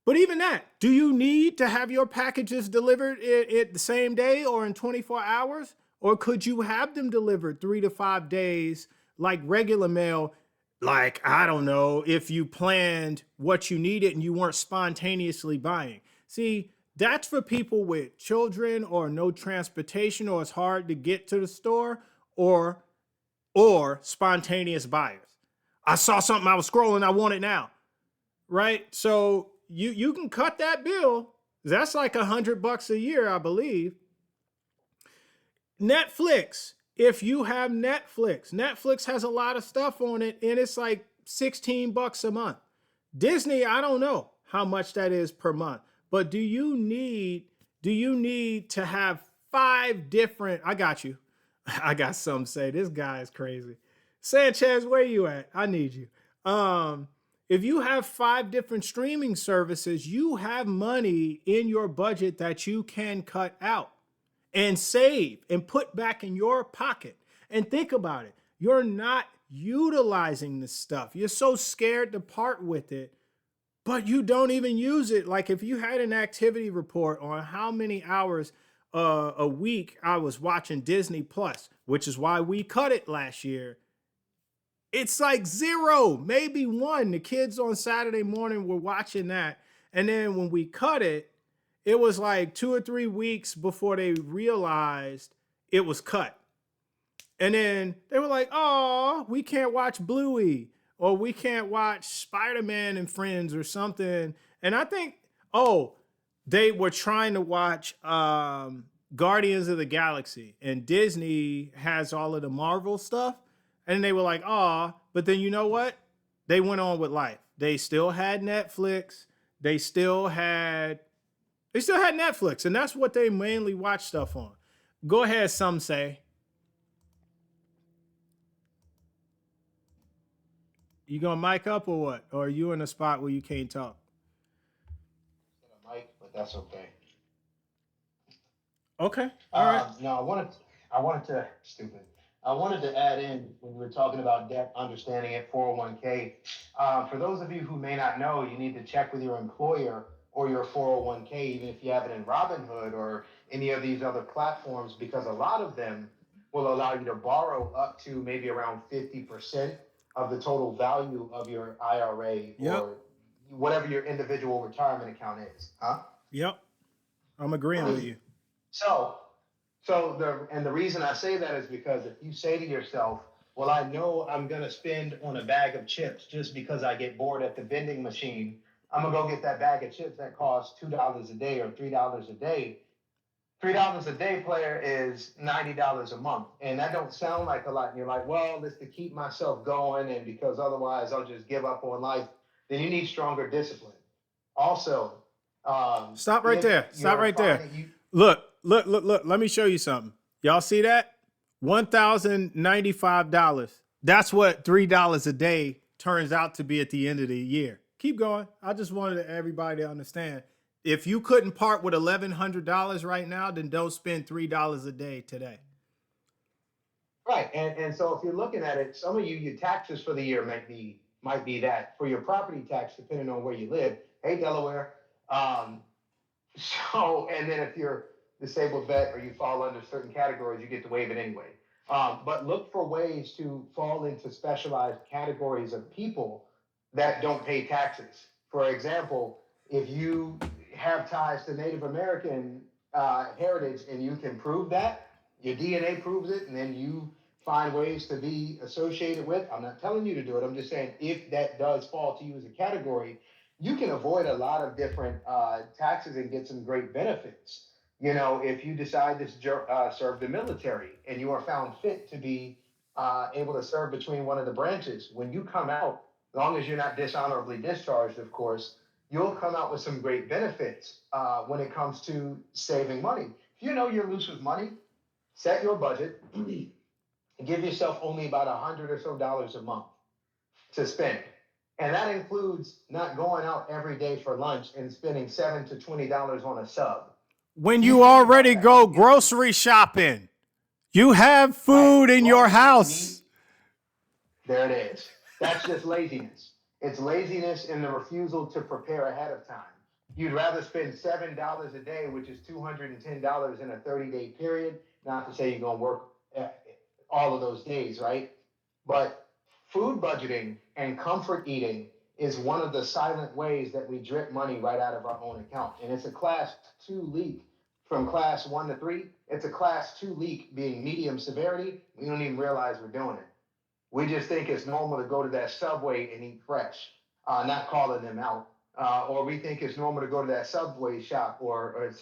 But even that, do you need to have your packages delivered the same day or in 24 hours? Or could you have them delivered 3 to 5 days like regular mail? Like, I don't know, if you planned what you needed and you weren't spontaneously buying. See, that's for people with children or no transportation, or it's hard to get to the store, or spontaneous buyers. I saw something, I was scrolling, I want it now. Right? So you can cut that bill. That's like $100 a year, I believe. Netflix. If you have Netflix has a lot of stuff on it, and it's like $16 a month. Disney, I don't know how much that is per month, but do you need to have 5 different? I got you. I got some say this guy is crazy. Sanchez, where you at? I need you. If you have 5 different streaming services, you have money in your budget that you can cut out and save and put back in your pocket. And think about it. You're not utilizing this stuff. You're so scared to part with it, but you don't even use it. Like, if you had an activity report on how many hours a week I was watching Disney Plus, which is why we cut it last year, it's like 0, maybe 1. The kids on Saturday morning were watching that. And then when we cut it, it was like 2 or 3 weeks before they realized it was cut. And then they were like, oh, we can't watch Bluey, or we can't watch Spider-Man and Friends or something. And I think, they were trying to watch Guardians of the Galaxy, and Disney has all of the Marvel stuff. And they were like, but then you know what? They went on with life. They still had Netflix. They still had Netflix, and that's what they mainly watch stuff on. Go ahead, some say. You gonna mic up or what? Or are you in a spot where you can't talk? Mic, but that's okay. Okay, all right. No, I wanted to, stupid. I wanted to add in, when we were talking about debt, understanding it, 401k. For those of you who may not know, you need to check with your employer or your 401k, even if you have it in Robinhood or any of these other platforms, because a lot of them will allow you to borrow up to maybe around 50% of the total value of your IRA or whatever your individual retirement account is. Huh? Yep. I'm agreeing with you. So the reason I say that is because if you say to yourself, well, I know I'm going to spend on a bag of chips just because I get bored at the vending machine. I'm going to go get that bag of chips that costs $2 a day or $3 a day. $3 a day, player, is $90 a month. And that don't sound like a lot. And you're like, well, it's to keep myself going, and because otherwise I'll just give up on life. Then you need stronger discipline. Also, stop right there. Look. Let me show you something. Y'all see that? $1,095. That's what $3 a day turns out to be at the end of the year. Keep going. I just wanted everybody to understand. If you couldn't part with $1,100 right now, then don't spend $3 a day today. Right. And so if you're looking at it, some of you, your taxes for the year might be that. For your property tax, depending on where you live. Hey, Delaware. And then if you're disabled vet or you fall under certain categories, you get to waive it anyway. But look for ways to fall into specialized categories of people that don't pay taxes. For example, if you have ties to Native American heritage and you can prove that, your DNA proves it, and then you find ways to be associated with, I'm not telling you to do it, I'm just saying if that does fall to you as a category, you can avoid a lot of different taxes and get some great benefits. You know, if you decide to serve the military and you are found fit to be able to serve between one of the branches, when you come out, as long as you're not dishonorably discharged, of course, you'll come out with some great benefits when it comes to saving money. If you know you're loose with money, set your budget. Give yourself only about $100 or so a month to spend. And that includes not going out every day for lunch and spending $7 to $20 on a sub. When you already go grocery shopping, you have food in your house. There it is. That's just laziness. It's laziness in the refusal to prepare ahead of time. You'd rather spend $7 a day, which is $210 in a 30-day period. Not to say you're going to work all of those days, right? But food budgeting and comfort eating is one of the silent ways that we drip money right out of our own account. And it's a class 2 leak from class 1 to 3. It's a class 2 leak being medium severity. We don't even realize we're doing it. We just think it's normal to go to that Subway and eat fresh, not calling them out. Or we think it's normal to go to that Subway shop or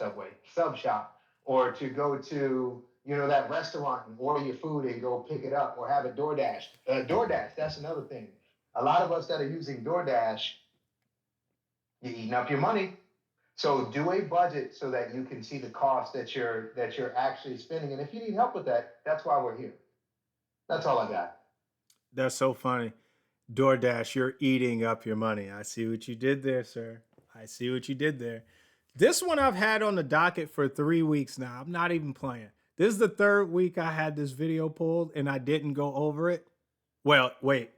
sub shop, or to go to, that restaurant and order your food and go pick it up, or have a DoorDash. DoorDash, that's another thing. A lot of us that are using DoorDash, you're eating up your money. So do a budget so that you can see the cost that you're actually spending. And if you need help with that, that's why we're here. That's all I got. That's so funny. DoorDash, you're eating up your money. I see what you did there, sir. I see what you did there. This one I've had on the docket for 3 weeks now. I'm not even playing. This is the third week I had this video pulled and I didn't go over it. Well, wait.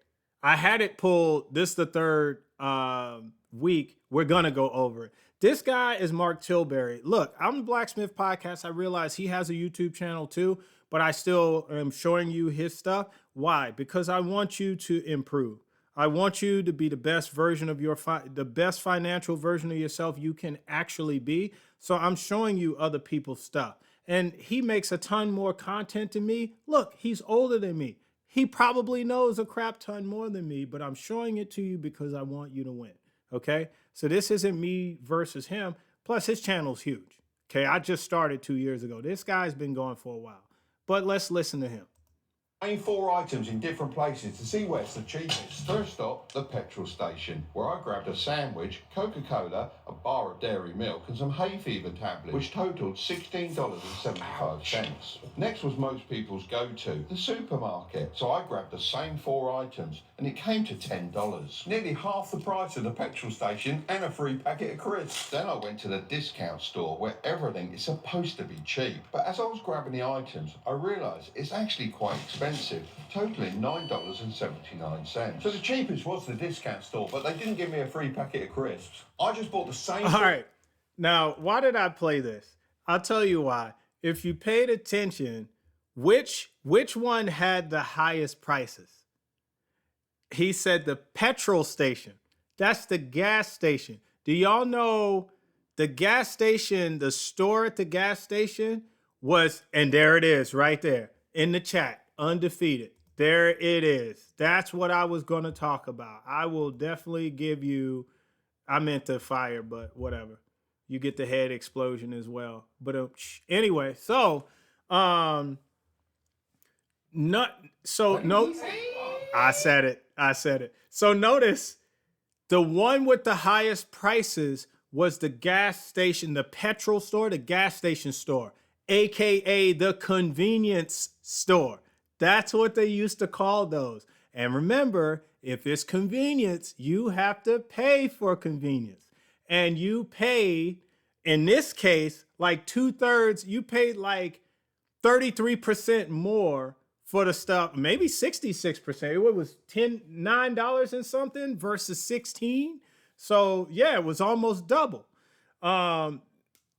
I had it pulled. This is the third week. We're going to go over it. This guy is Mark Tilbury. Look, I'm the Blacksmith Podcast. I realize he has a YouTube channel too, but I still am showing you his stuff. Why? Because I want you to improve. I want you to be the best version of the best financial version of yourself you can actually be. So I'm showing you other people's stuff. And he makes a ton more content than me. Look, he's older than me. He probably knows a crap ton more than me, but I'm showing it to you because I want you to win. Okay? So this isn't me versus him. Plus, his channel's huge. Okay? I just started 2 years ago. This guy's been going for a while. But let's listen to him. Main 4 items in different places to see where it's the cheapest. First stop, the petrol station, where I grabbed a sandwich, Coca-Cola, a bar of dairy milk and some hay fever tablets, which totaled $16.75. Next was most people's go-to, the supermarket. So I grabbed the same 4 items and it came to $10. Nearly half the price of the petrol station and a free packet of crisps. Then I went to the discount store where everything is supposed to be cheap. But as I was grabbing the items, I realised it's actually quite expensive, totaling $9.79. So the cheapest was the discount store, but they didn't give me a free packet of crisps. I just bought the same. All right. Now, why did I play this? I'll tell you why. If you paid attention, which one had the highest prices? He said the petrol station. That's the gas station. Do y'all know the gas station, the store at the gas station was, and there it is right there in the chat, undefeated. There it is. That's what I was going to talk about. I will definitely give you, I meant to fire, but whatever. You get the head explosion as well. But anyway, so I said it. So notice the one with the highest prices was the gas station, the petrol store, the gas station store, AKA the convenience store. That's what they used to call those. And remember, if it's convenience, you have to pay for convenience. And you pay, in this case, like 2/3, you paid like 33% more for the stuff, maybe 66%. It was $9 and something versus 16. So yeah, it was almost double.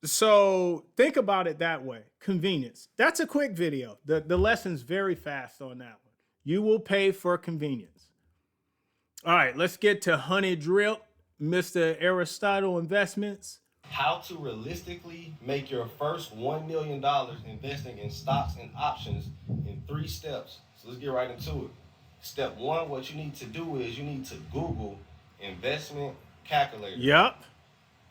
So think about it that way. Convenience. That's a quick video. The lesson's very fast on that one. You will pay for convenience. All right, let's get to Honey Drip, Mr. Aristotle Investments. How to realistically make your first $1 million investing in stocks and options in 3 steps. So let's get right into it. Step 1, what you need to do is you need to Google investment calculator. Yep.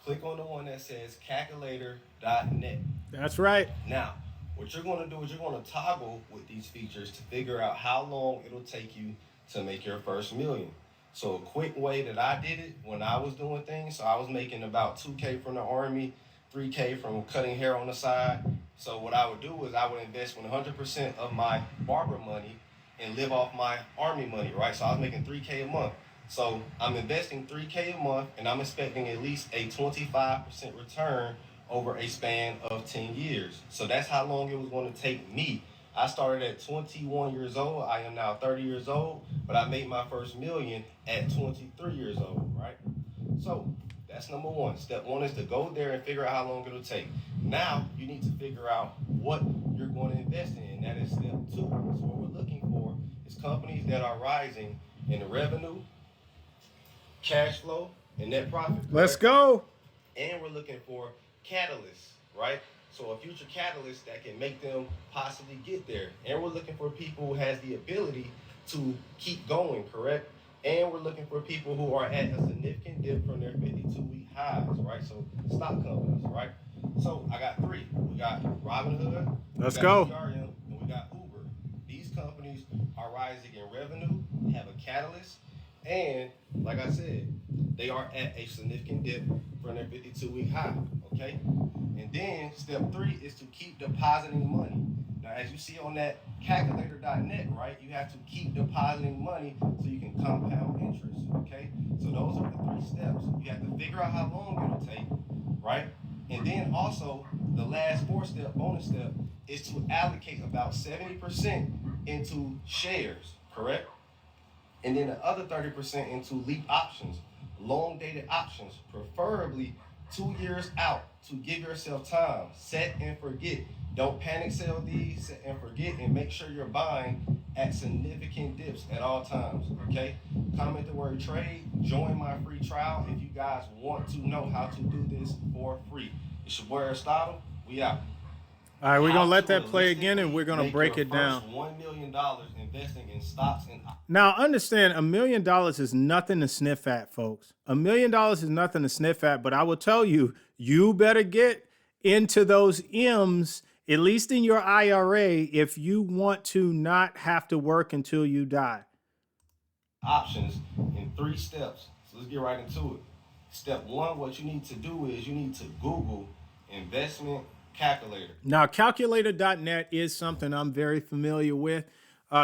Click on the one that says calculator.net. That's right. Now, what you're going to do is you're going to toggle with these features to figure out how long it'll take you to make your first million. So a quick way that I did it when I was doing things, so I was making about 2K from the Army, 3K from cutting hair on the side. So what I would do is I would invest 100% of my barber money and live off my Army money, right? So I was making 3K a month. So I'm investing 3K a month and I'm expecting at least a 25% return over a span of 10 years. So that's how long it was going to take me. I started at 21 years old. I am now 30 years old, but I made my first million at 23 years old, right? So that's number one. Step one is to go there and figure out how long it'll take. Now you need to figure out what you're going to invest in. That is step two. So what we're looking for is companies that are rising in the revenue, cash flow, and net profit. Correct? Let's go. And we're looking for catalysts, right? So a future catalyst that can make them possibly get there. And we're looking for people who has the ability to keep going, correct? And we're looking for people who are at a significant dip from their 52-week highs, right? So stock companies, right? So I got three. We got Robinhood, Let's we go. got CRM, and we got Uber. These companies are rising in revenue, have a catalyst, and like I said, they are at a significant dip from their 52-week high, okay? And then step three is to keep depositing money. Now, as you see on that calculator.net, right, you have to keep depositing money so you can compound interest, okay? So those are the three steps. You have to figure out how long it'll take, right? And then also, the last bonus step, is to allocate about 70% into shares, correct? And then the other 30% into leap options, long dated options, preferably 2 years out to give yourself time. Set and forget. Don't panic sell these, set and forget, and make sure you're buying at significant dips at all times, okay? Comment the word trade, join my free trial if you guys want to know how to do this for free. It's your boy Aristotle, we out. All right, we're going to let that play Realistically again, and we're going to make break your it down. first $1 million investing in stocks and Now, understand, $1 million is nothing to sniff at, folks. $1 million is nothing to sniff at, but I will tell you, you better get into those M's, at least in your IRA, if you want to not have to work until you die. options in 3 steps. So let's get right into it. Step 1, what you need to do is you need to Google investment calculator. Now, calculator.net is something I'm very familiar with.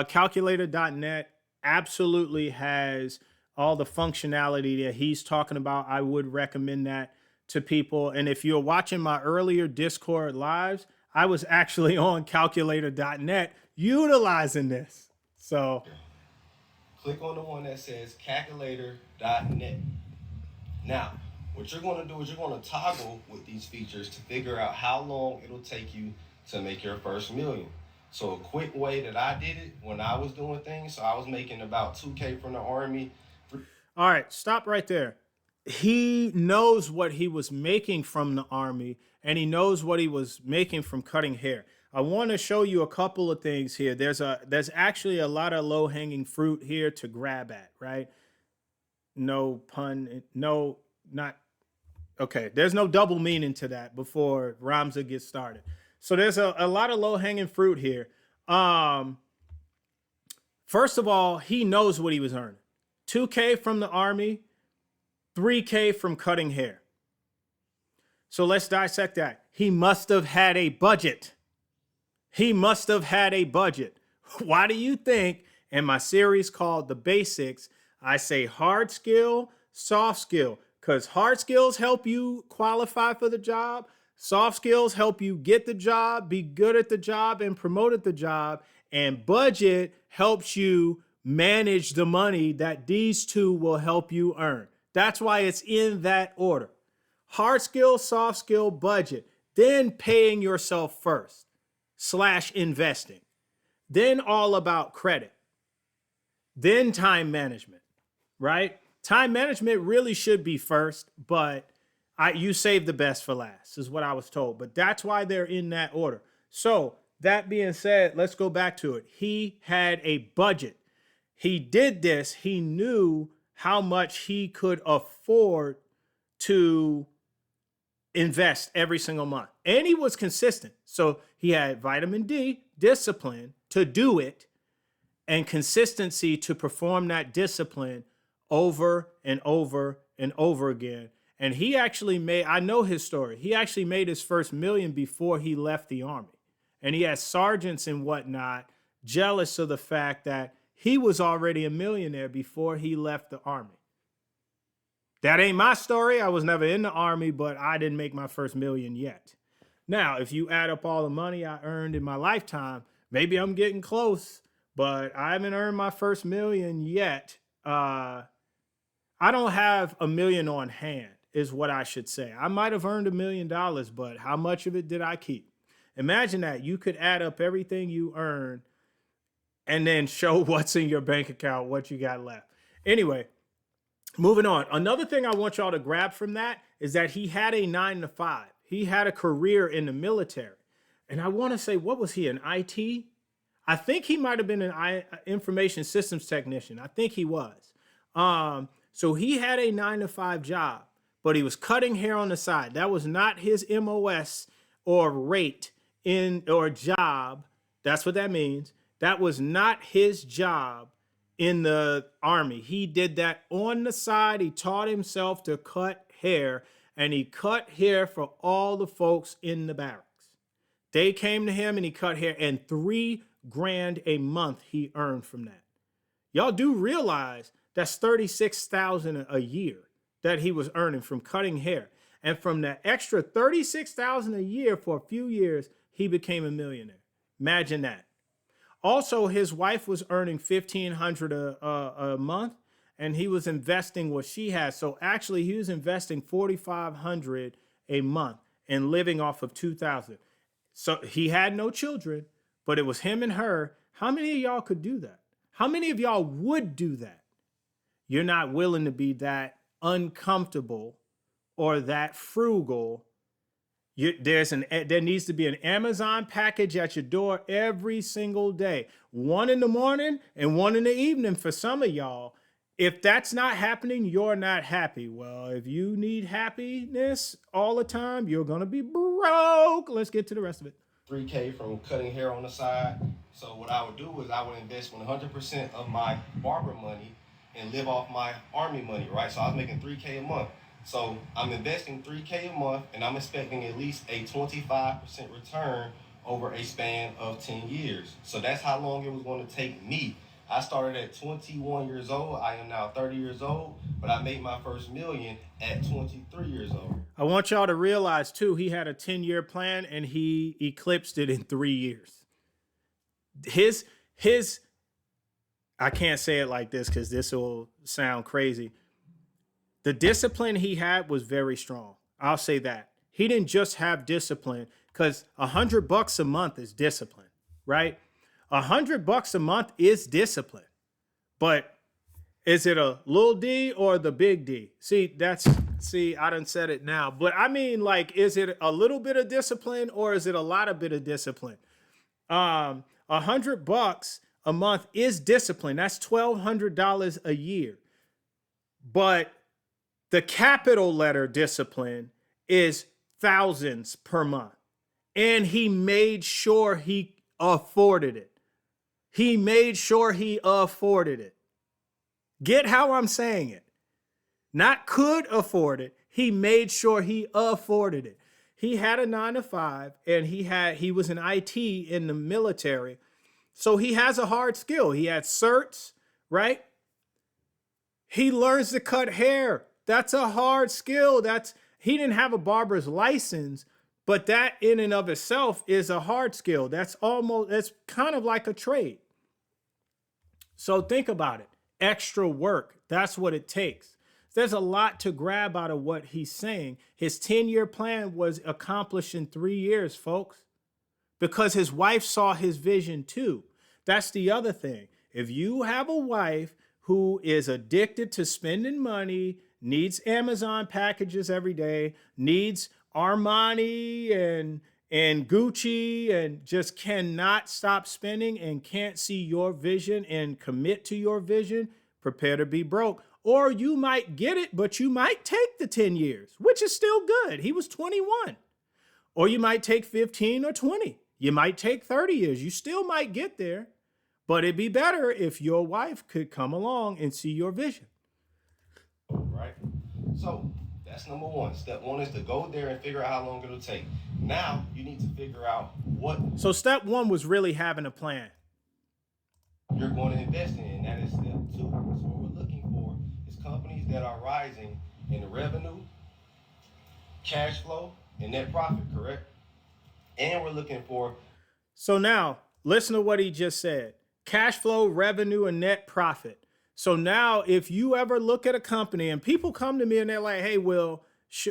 Calculator.net absolutely has all the functionality that he's talking about. I would recommend that to people. And if you're watching my earlier Discord lives, I was actually on calculator.net utilizing this. So Click on the one that says calculator.net. Now, what you're going to do is you're going to toggle with these features to figure out how long it'll take you to make your first million. So a quick way that I did it when I was doing things, so I was making about 2K from the Army. all right, stop right there. He knows what he was making from the Army, and he knows what he was making from cutting hair. I want to show you a couple of things here. There's actually a lot of low-hanging fruit here to grab at, right? No pun, no, not, okay. There's no double meaning to that before Ramza gets started. So there's a lot of low-hanging fruit here. First of all, he knows what he was earning. 2K from the Army, 3K from cutting hair. So let's dissect that. He must have had a budget. He must have had a budget. Why do you think in my series called The Basics, I say hard skill, soft skill? Because hard skills help you qualify for the job. Soft skills help you get the job, be good at the job, and promote at the job. And budget helps you manage the money that these two will help you earn. That's why it's in that order. Hard skill, soft skill, budget. Then paying yourself first / investing. Then all about credit. Then time management, right? Time management really should be first, but you save the best for last, is what I was told. But that's why they're in that order. So that being said, let's go back to it. He had a budget. He did this. He knew how much he could afford to invest every single month. And he was consistent. So he had vitamin D, discipline to do it, and consistency to perform that discipline over and over and over again. And he actually I know his story. He actually made his first million before he left the Army. And he had sergeants and whatnot jealous of the fact that he was already a millionaire before he left the Army. That ain't my story. I was never in the Army, but I didn't make my first million yet. Now, if you add up all the money I earned in my lifetime, maybe I'm getting close, but I haven't earned my first million yet. I don't have $1 million on hand, is what I should say. I might have earned $1 million, but how much of it did I keep? Imagine that. You could add up everything you earned and then show what's in your bank account, what you got left. Anyway, moving on. Another thing I want y'all to grab from that is that he had a 9-to-5. He had a career in the military. And I want to say, what was he, an IT? I think he might have been an information systems technician. I think he was. So he had a 9-to-5 job, but he was cutting hair on the side. That was not his MOS or rate or job. That's what that means. That was not his job in the Army. He did that on the side. He taught himself to cut hair, and he cut hair for all the folks in the barracks. They came to him and he cut hair, and $3,000 a month he earned from that. Y'all do realize that's $36,000 a year that he was earning from cutting hair. And from that extra $36,000 a year for a few years, he became a millionaire. Imagine that. Also, his wife was earning $1,500 a month, and he was investing what she had. So actually, he was investing $4,500 a month and living off of $2,000. So he had no children, but it was him and her. How many of y'all could do that? How many of y'all would do that? You're not willing to be that uncomfortable or that frugal. There needs to be an Amazon package at your door every single day. One in the morning and one in the evening for some of y'all. If that's not happening, you're not happy. Well, if you need happiness all the time, you're going to be broke. Let's get to the rest of it. $3K from cutting hair on the side. So what I would do is I would invest 100% of my barber money and live off my Army money, right? So I was making $3K a month. So I'm investing $3K a month, and I'm expecting at least a 25% return over a span of 10 years. So that's how long it was going to take me. I started at 21 years old. I am now 30 years old, but I made my first million at 23 years old. I want y'all to realize, too, he had a 10-year plan, and he eclipsed it in 3 years. I can't say it like this because this will sound crazy. The discipline he had was very strong. I'll say that. He didn't just have discipline, because $100 a month is discipline, right? $100 a month is discipline. But is it a little D or the big D? See, I done said it now. But I mean, like, is it a little bit of discipline or is it a lot of bit of discipline? $100 a month is discipline. That's $1,200 a year. But the capital letter discipline is thousands per month. And he made sure he afforded it. He made sure he afforded it. Get how I'm saying it? Not could afford it. He made sure he afforded it. He had a 9-to-5, and he was an IT in the military. So he has a hard skill. He had certs, right? He learns to cut hair. That's a hard skill. He didn't have a barber's license, but that in and of itself is a hard skill. That's kind of like a trade. So think about it. Extra work. That's what it takes. There's a lot to grab out of what he's saying. His 10-year plan was accomplished in 3 years, folks, because his wife saw his vision too. That's the other thing. If you have a wife who is addicted to spending money, needs Amazon packages every day, needs Armani and Gucci, and just cannot stop spending and can't see your vision and commit to your vision, prepare to be broke. Or you might get it, but you might take the 10 years, which is still good. He was 21. Or you might take 15 or 20. You might take 30 years. You still might get there, but it'd be better if your wife could come along and see your vision. right? So that's number one. Step one is to go there and figure out how long it'll take. Now you need to figure out what So step one was really having a plan. you're going to invest in, and that is step two. So what we're looking for is companies that are rising in revenue, cash flow, and net profit, correct? And we're looking for So now listen to what he just said. Cash flow, revenue, and net profit. So now if you ever look at a company and people come to me and they're like, hey, Will,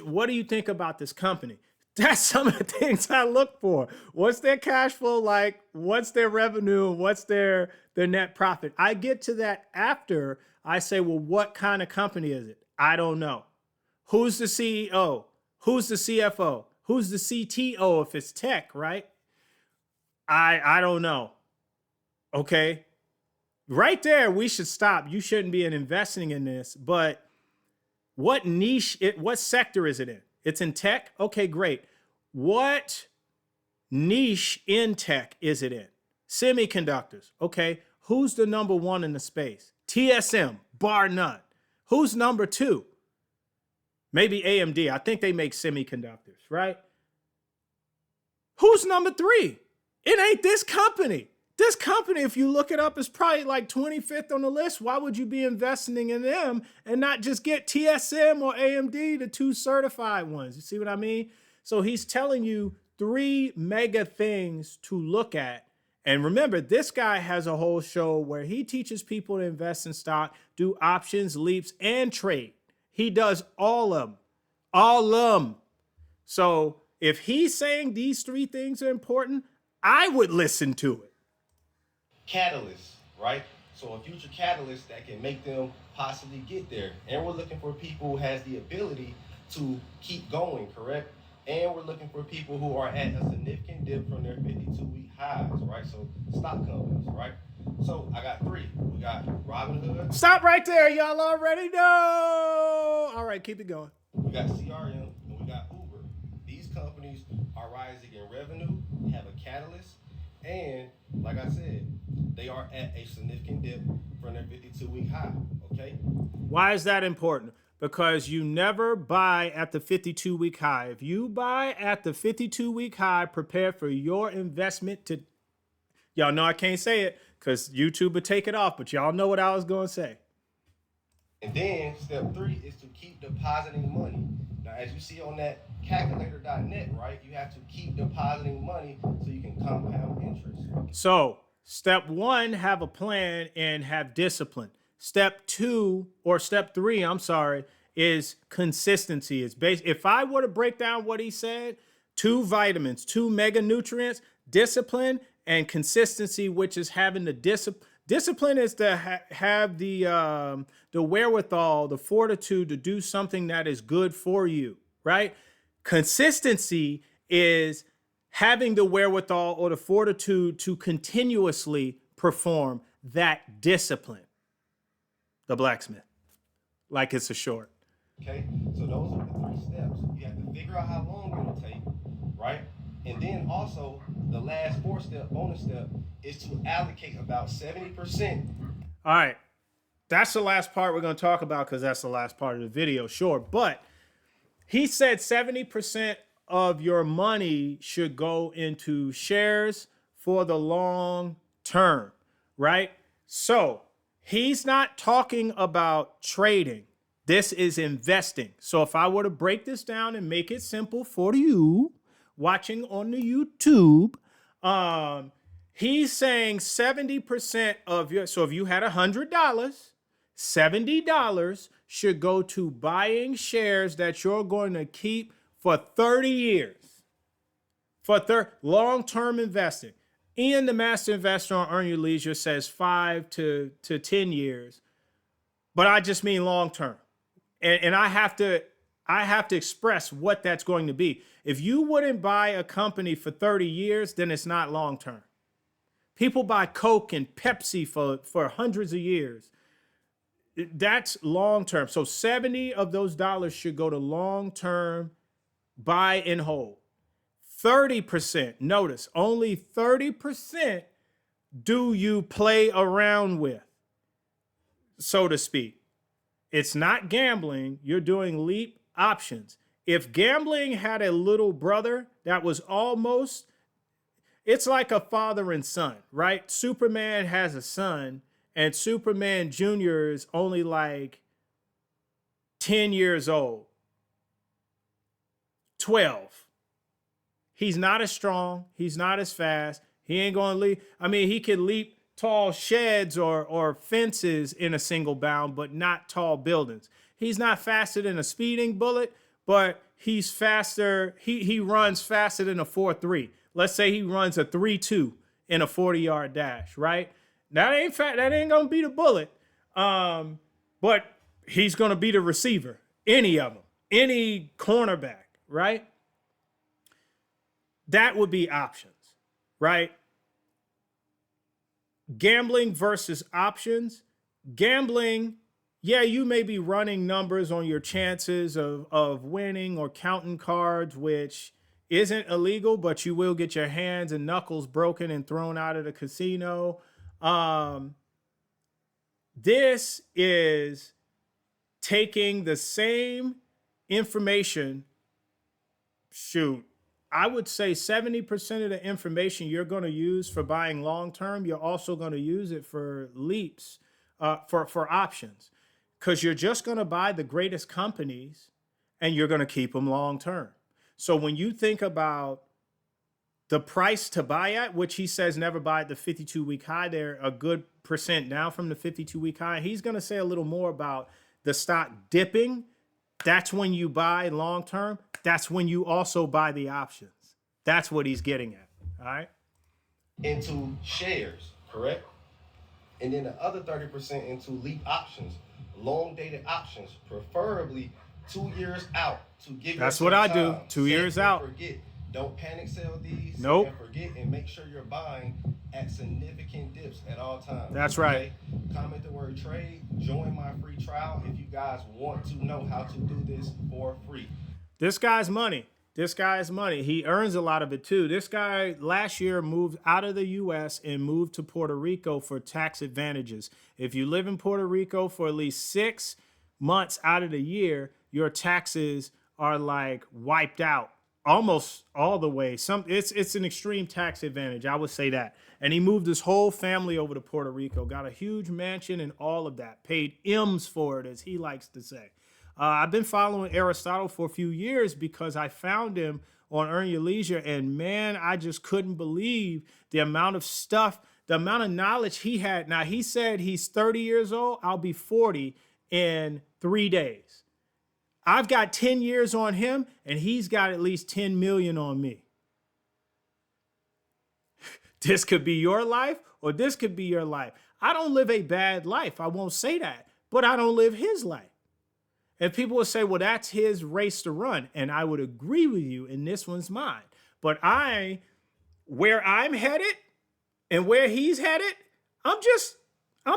what do you think about this company? That's some of the things I look for. What's their cash flow like? What's their revenue? What's their net profit? I get to that after I say, well, what kind of company is it? I don't know. Who's the CEO? Who's the CFO? Who's the CTO if it's tech, right? I don't know. Okay. Right there, we should stop. You shouldn't be investing in this, but what sector is it in? It's in tech? Okay, great. What niche in tech is it in? Semiconductors. Okay, who's the number one in the space? TSM, bar none. Who's number two? Maybe AMD. I think they make semiconductors, right? Who's number three? It ain't this company. This company, if you look it up, is probably like 25th on the list. Why would you be investing in them and not just get TSM or AMD, the two certified ones? You see what I mean? So he's telling you three mega things to look at. And remember, this guy has a whole show where he teaches people to invest in stock, do options, leaps, and trade. He does all of them. All of them. So if he's saying these three things are important, I would listen to it. catalysts, right? So a future catalyst that can make them possibly get there. And we're looking for people who has the ability to keep going, correct? And we're looking for people who are at a significant dip from their 52-week highs, right? So stock companies, right? So I got three. We got Robinhood. Stop right there. Y'all already know. All right, keep it going. We got CRM, and we got Uber. These companies are rising in revenue, have a catalyst, and like I said, they are at a significant dip from their 52-week high, okay? Why is that important? Because you never buy at the 52-week high. If you buy at the 52-week high, prepare for your investment to... Y'all know I can't say it because YouTube would take it off, but y'all know what I was going to say. And then step three is to keep depositing money. Now, as you see on that calculator.net, right, you have to keep depositing money so you can compound interest. So step one, have a plan and have discipline. Step three, is consistency. It's based. If I were to break down what he said, 2 vitamins, 2 mega nutrients, discipline and consistency, which is having the discipline. Discipline is to have the wherewithal, the fortitude to do something that is good for you, right? Consistency is having the wherewithal or the fortitude to continuously perform that discipline. The Blacksmith, like it's a short. Okay, so those are the 3 steps. You have to figure out how long it'll take, right? And then also the last bonus step is to allocate about 70%. All right, that's the last part we're going to talk about because that's the last part of the video, sure. But he said 70% of your money should go into shares for the long term, right? So he's not talking about trading. This is investing. So if I were to break this down and make it simple for you watching on the YouTube, he's saying 70% of your, so if you had $100, $70 should go to buying shares that you're going to keep for 30 years. For long-term investing. Ian, the master investor on Earn Your Leisure, says 5 to 10 years, but I just mean long-term. And I have to express what that's going to be. If you wouldn't buy a company for 30 years, then it's not long-term. People buy Coke and Pepsi for hundreds of years. That's long-term. So 70 of those dollars should go to long-term buy and hold. 30%, notice, only 30% do you play around with, so to speak. It's not gambling. You're doing leap options. If gambling had a little brother that was almost, it's like a father and son, right? Superman has a son, and Superman Jr. is only like 10 years old, 12. He's not as strong. He's not as fast. He ain't going to leap. I mean, he could leap tall sheds or fences in a single bound, but not tall buildings. He's not faster than a speeding bullet, but he's faster. He runs faster than a 4.3. Let's say he runs a 3.2 in a 40-yard dash, right? That ain't going to beat a bullet. But he's going to beat a receiver, any of them, any cornerback, right? That would be options, right? Gambling versus options. Gambling, yeah, you may be running numbers on your chances of winning or counting cards, which isn't illegal, but you will get your hands and knuckles broken and thrown out of the casino. This is taking the same information. Shoot, I would say 70% of the information you're going to use for buying long-term, you're also going to use it for leaps, for options, because you're just going to buy the greatest companies and you're going to keep them long-term. So when you think about the price to buy at, which he says never buy at the 52-week high, they're a good percent down from the 52-week high. He's going to say a little more about the stock dipping. That's when you buy long-term. That's when you also buy the options. That's what he's getting at, all right? Into shares, correct? And then the other 30% into leap options, long-dated options, preferably 2 years out to give you. That's what I do, 2 years out. Forget. Don't panic sell these. Nope. And forget, and make sure you're buying at significant dips at all times. That's right. Comment the word trade. Join my free trial if you guys want to know how to do this for free. This guy's money. This guy's money. He earns a lot of it too. This guy last year moved out of the U.S. and moved to Puerto Rico for tax advantages. If you live in Puerto Rico for at least 6 months out of the year, your taxes are like wiped out almost all the way. It's an extreme tax advantage. I would say that. And he moved his whole family over to Puerto Rico, got a huge mansion and all of that, paid M's for it, as he likes to say. I've been following Aristotle for a few years because I found him on Earn Your Leisure, and man, I just couldn't believe the amount of stuff, the amount of knowledge he had. Now, he said he's 30 years old. I'll be 40 in 3 days. I've got 10 years on him, and he's got at least 10 million on me. This could be your life, or this could be your life. I don't live a bad life. I won't say that, but I don't live his life. And people will say, well, that's his race to run. And I would agree with you, and this one's mine. But where I'm headed and where he's headed, I'm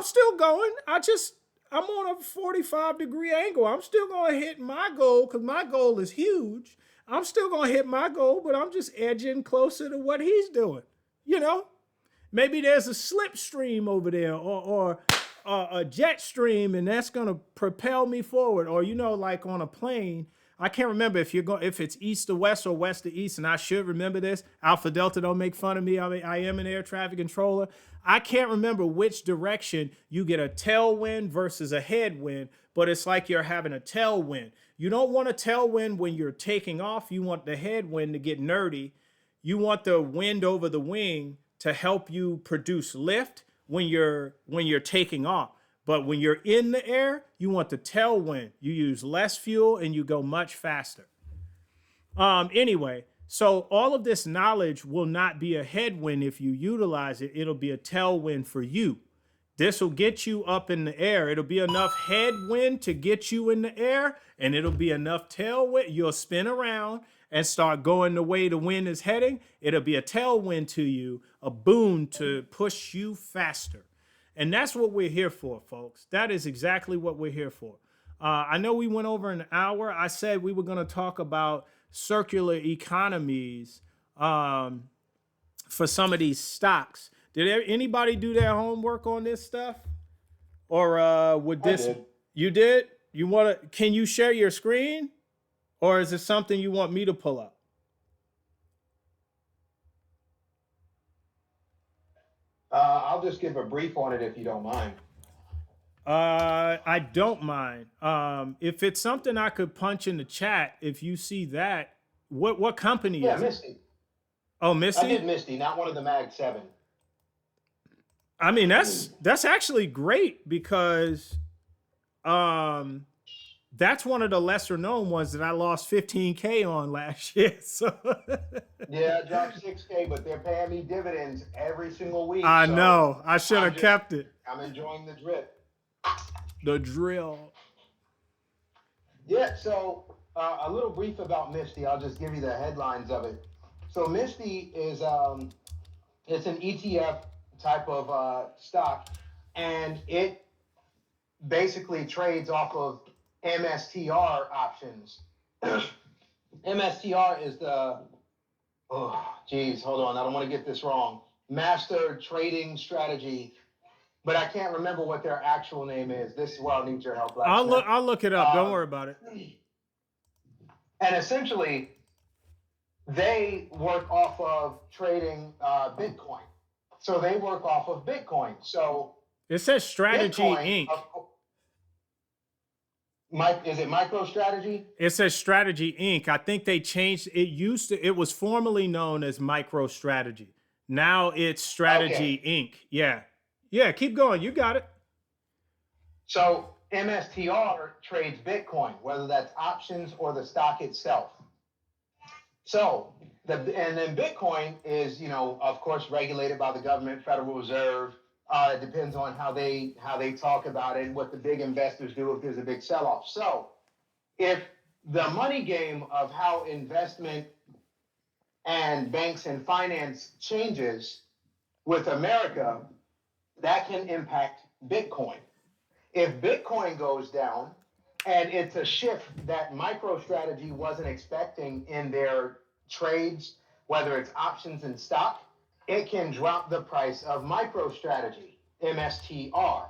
still going. I'm on a 45-degree angle. I'm still going to hit my goal because my goal is huge. I'm still going to hit my goal, but I'm just edging closer to what he's doing. You know, maybe there's a slipstream over there or a jet stream, and that's going to propel me forward. Or, you know, like on a plane, I can't remember if it's east to west or west to east, and I should remember this. Alpha Delta, don't make fun of me. I am an air traffic controller. I can't remember which direction you get a tailwind versus a headwind, but it's like you're having a tailwind. You don't want a tailwind when you're taking off. You want the headwind to get nerdy. You want the wind over the wing to help you produce lift when you're taking off. But when you're in the air, you want the tailwind. You use less fuel and you go much faster. Anyway, so all of this knowledge will not be a headwind if you utilize it. It'll be a tailwind for you. This will get you up in the air. It'll be enough headwind to get you in the air, and it'll be enough tailwind. You'll spin around and start going the way the wind is heading. It'll be a tailwind to you, a boon to push you faster. And that's what we're here for, folks. That is exactly what we're here for. I know we went over an hour. I said we were going to talk about circular economies for some of these stocks. Did anybody do their homework on this stuff? Or would this? I did. You did? Can you share your screen, or is it something you want me to pull up? I'll just give a brief on it if you don't mind. I don't mind. If it's something I could punch in the chat, if you see that, what company Yeah, is it? Misty. Oh, I Misty? did Misty, not one of the Mag 7. I mean, that's actually great because that's one of the lesser known ones that I lost 15K on last year. So Yeah, I dropped 6K, but they're paying me dividends every single week. I so know I should have kept it. I'm enjoying the drip. The drill. Yeah, so a little brief about Misty. I'll just give you the headlines of it. So Misty is it's an ETF type of stock, and it basically trades off of MSTR options. MSTR is the hold on, I don't want to get this wrong. Master Trading Strategy, but I can't remember what their actual name is. This is where I'll need your help. Blacksmith. I'll look it up. Don't worry about it. And essentially, they work off of trading Bitcoin. So they work off of Bitcoin. So It says Strategy Bitcoin, Inc. Is it MicroStrategy? It says Strategy Inc. I think they changed it. It was formerly known as MicroStrategy. Now it's Strategy Inc. Yeah, keep going. You got it. So MSTR trades Bitcoin, whether that's options or the stock itself. So and then Bitcoin is, of course, regulated by the government, Federal Reserve. It depends on how they talk about it and what the big investors do if there's a big sell-off. So if the money game of how investment and banks and finance changes with America, that can impact Bitcoin. If Bitcoin goes down, and it's a shift that MicroStrategy wasn't expecting in their trades, whether it's options and stock, it can drop the price of MicroStrategy, MSTR.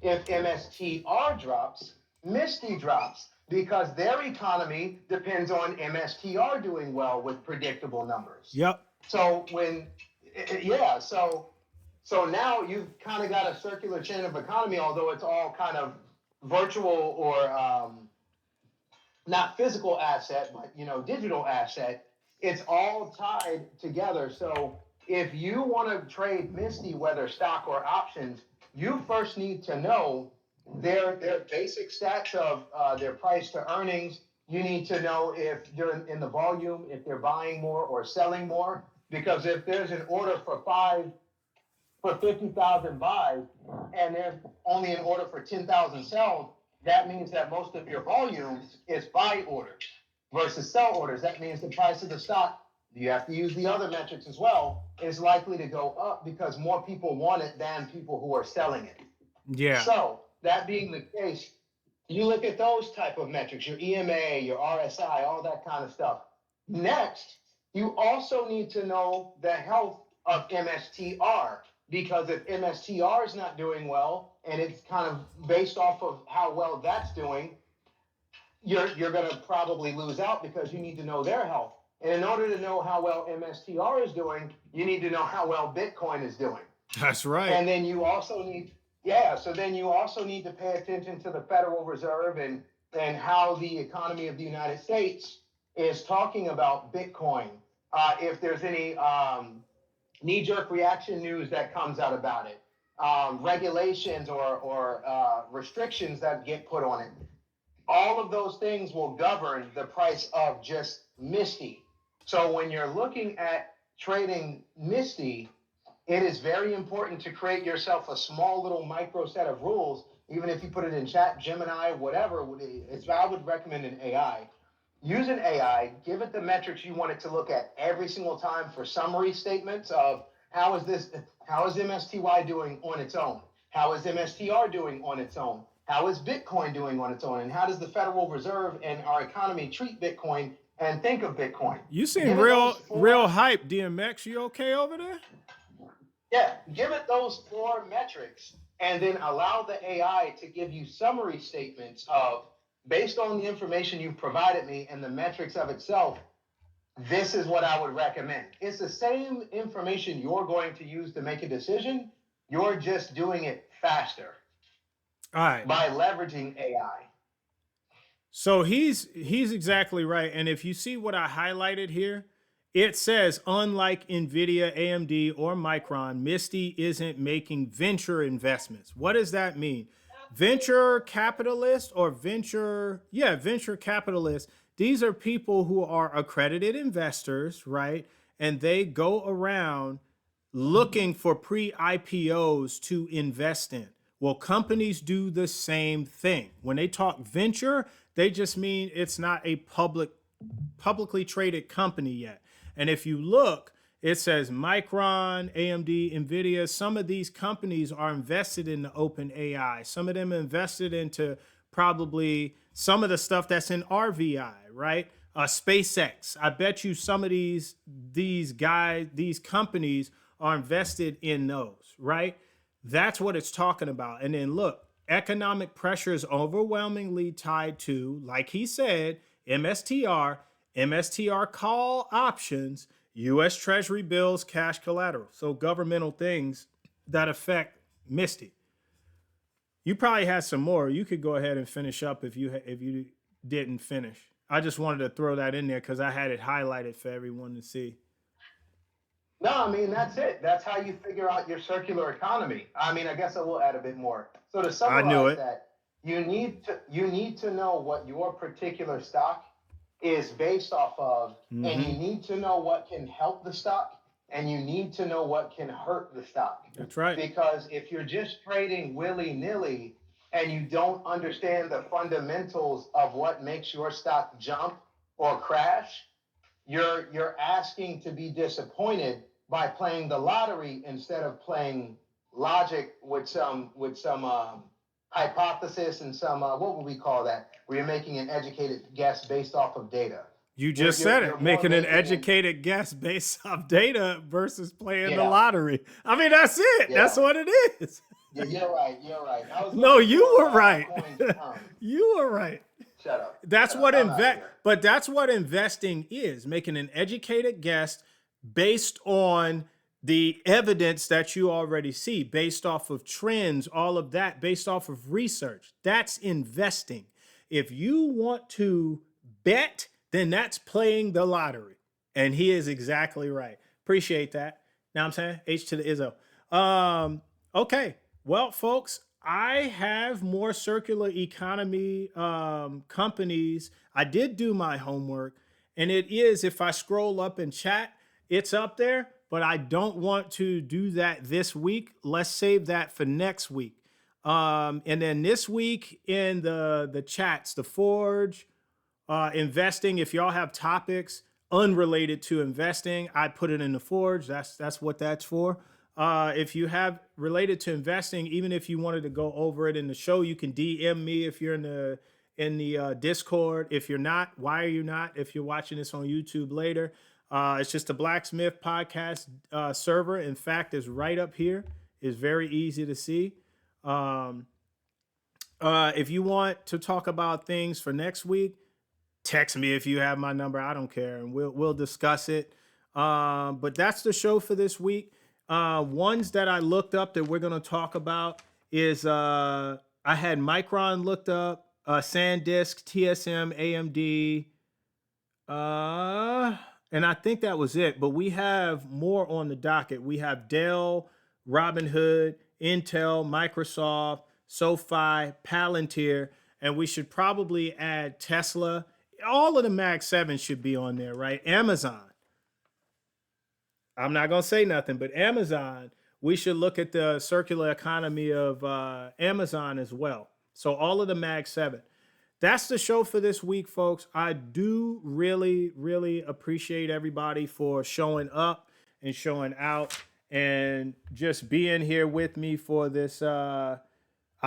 If MSTR drops, Misty drops, because their economy depends on MSTR doing well with predictable numbers. Yep. So so now you've kind of got a circular chain of economy, although it's all kind of virtual or not physical asset, but digital asset. It's all tied together. So if you want to trade Misty, whether stock or options, you first need to know their basic stats of their price to earnings. You need to know if they're in the volume, if they're buying more or selling more. Because if there's an order for 50,000 buys and there's only an order for 10,000 sells, that means that most of your volume is buy orders versus sell orders. That means the price of the stock, you have to use the other metrics as well, is likely to go up because more people want it than people who are selling it. Yeah. So that being the case, you look at those type of metrics, your EMA, your RSI, all that kind of stuff. Next, you also need to know the health of MSTR, because if MSTR is not doing well, and it's kind of based off of how well that's doing, you're going to probably lose out because you need to know their health. And in order to know how well MSTR is doing, you need to know how well Bitcoin is doing. That's right. And then you also need, to pay attention to the Federal Reserve and how the economy of the United States is talking about Bitcoin. If there's any knee-jerk reaction news that comes out about it, regulations or restrictions that get put on it. All of those things will govern the price of just Misty. So when you're looking at trading Misty, it is very important to create yourself a small little micro set of rules. Even if you put it in chat, Gemini, whatever, I would recommend an AI. Use an AI, give it the metrics you want it to look at every single time for summary statements of how is MSTY doing on its own? How is MSTR doing on its own? How is Bitcoin doing on its own? And how does the Federal Reserve and our economy treat Bitcoin and think of Bitcoin? You seem real hype, DMX. You okay over there? Yeah, give it those 4 metrics. and then allow the AI to give you summary statements of, based on the information you've provided me and the metrics of itself, this is what I would recommend. It's the same information you're going to use to make a decision. You're just doing it faster. All right. By leveraging AI. So he's exactly right. And if you see what I highlighted here, it says, unlike NVIDIA, AMD, or Micron, MSTY isn't making venture investments. What does that mean? Venture capitalists or venture capitalists. These are people who are accredited investors, right? And they go around looking for pre-IPOs to invest in. Well, companies do the same thing. When they talk venture, they just mean it's not a publicly traded company yet. And if you look, it says Micron, AMD, NVIDIA, some of these companies are invested in the open AI. Some of them invested into probably some of the stuff that's in RVI, right? SpaceX. I bet you some of these companies are invested in those, right? That's what it's talking about. And then look, economic pressure is overwhelmingly tied to, like he said, MSTR call options, U.S. Treasury bills, cash collateral. So governmental things that affect MSTY. You probably had some more. You could go ahead and finish up if you didn't finish. I just wanted to throw that in there because I had it highlighted for everyone to see. No, I mean, that's it. That's how you figure out your circular economy. I mean, I guess I will add a bit more. So to summarize that, you need to know what your particular stock is based off of, and you need to know what can help the stock, and you need to know what can hurt the stock. That's right. Because if you're just trading willy-nilly and you don't understand the fundamentals of what makes your stock jump or crash, you're asking to be disappointed by playing the lottery instead of playing logic with some hypothesis and some what would we call that? Where you're making an educated guess based off of data. You just said it, making an educated guess based off data versus playing the lottery. I mean, that's it. Yeah. That's what it is. Yeah, you're right. No, you were right. You were right. Shut up. That's what that's what investing is, making an educated guess based on the evidence that you already see, based off of trends, all of that, based off of research. That's investing. If you want to bet, then that's playing the lottery. And he is exactly right. Appreciate that. Now I'm saying H to the Izzo. Okay. Well, folks, I have more circular economy companies. I did do my homework, and it is, if I scroll up in chat, it's up there, but I don't want to do that this week. Let's save that for next week. And then this week in the chats, the Forge, investing, if y'all have topics unrelated to investing, I put it in the Forge. That's what that's for. If you have related to investing, even if you wanted to go over it in the show, you can DM me if you're in the Discord. If you're not, why are you not? If you're watching this on YouTube later, it's just a Blacksmith Podcast server. In fact, it's right up here. It's very easy to see. If you want to talk about things for next week, text me if you have my number. I don't care, and we'll discuss it. But that's the show for this week. Ones that I looked up that we're going to talk about is I had Micron looked up, SanDisk, TSM, AMD, and I think that was it. But we have more on the docket. We have Dell, Robinhood, Intel, Microsoft, SoFi, Palantir, and we should probably add Tesla. All of the Mag 7 should be on there, right? Amazon. I'm not going to say nothing, but Amazon, we should look at the circular economy of Amazon as well. So all of the Mag 7. That's the show for this week, folks. I do really, really appreciate everybody for showing up and showing out and just being here with me for this. I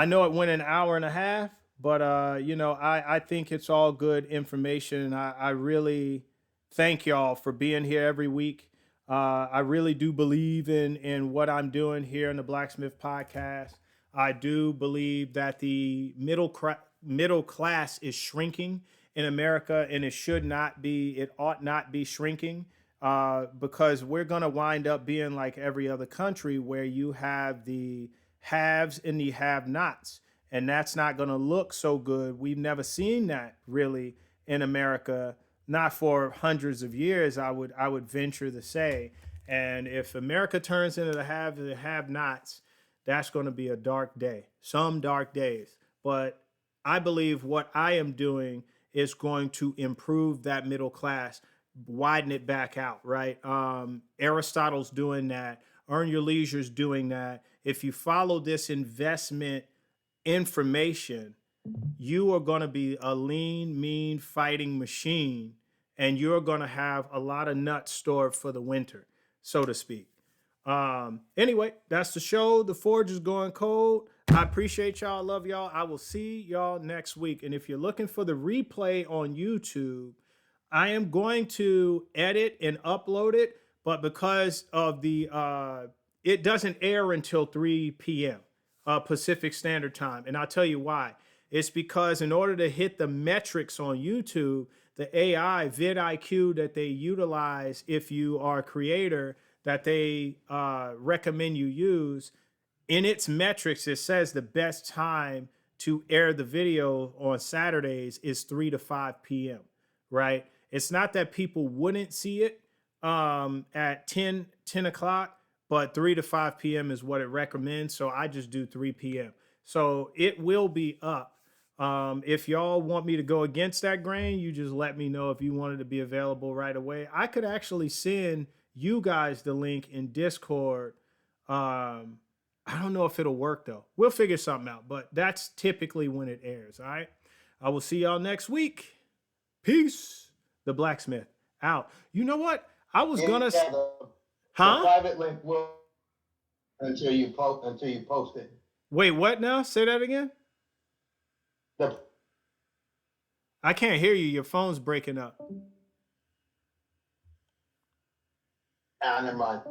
know it went an hour and a half, but, I think it's all good information. And I really thank y'all for being here every week. I really do believe in what I'm doing here in the Blacksmith Podcast. I do believe that the middle class is shrinking in America, and it should not be. It ought not be shrinking, because we're gonna wind up being like every other country where you have the haves and the have-nots, and that's not gonna look so good. We've never seen that really in America, not for hundreds of years. I would venture to say, and if America turns into the haves and the have-nots, that's going to be a dark day, some dark days. But I believe what I am doing is going to improve that middle class, widen it back out, right? Aristotle's doing that. Earn Your Leisure's doing that. If you follow this investment information, you are going to be a lean, mean fighting machine, and you're going to have a lot of nuts stored for the winter, so to speak. Anyway, that's the show. The Forge is going cold. I appreciate y'all. Love y'all. I will see y'all next week. And if you're looking for the replay on YouTube, I am going to edit and upload it, but because of the it doesn't air until 3 p.m. Pacific Standard Time. And I'll tell you why. It's because in order to hit the metrics on YouTube, the AI vidIQ that they utilize if you are a creator, that they recommend you use, in its metrics, it says the best time to air the video on Saturdays is 3 to 5 p.m., right? It's not that people wouldn't see it at 10 o'clock, but 3 to 5 p.m. is what it recommends. So I just do 3 p.m. So it will be up. If y'all want me to go against that grain, you just let me know if you wanted to be available right away. I could actually send you guys the link in Discord. I don't know if it'll work though. We'll figure something out, but that's typically when it airs. All right. I will see y'all next week. Peace. The Blacksmith out. You know what? I was gonna. The private link will until you post it. Wait, what now? Say that again. I can't hear you. Your phone's breaking up. Never mind.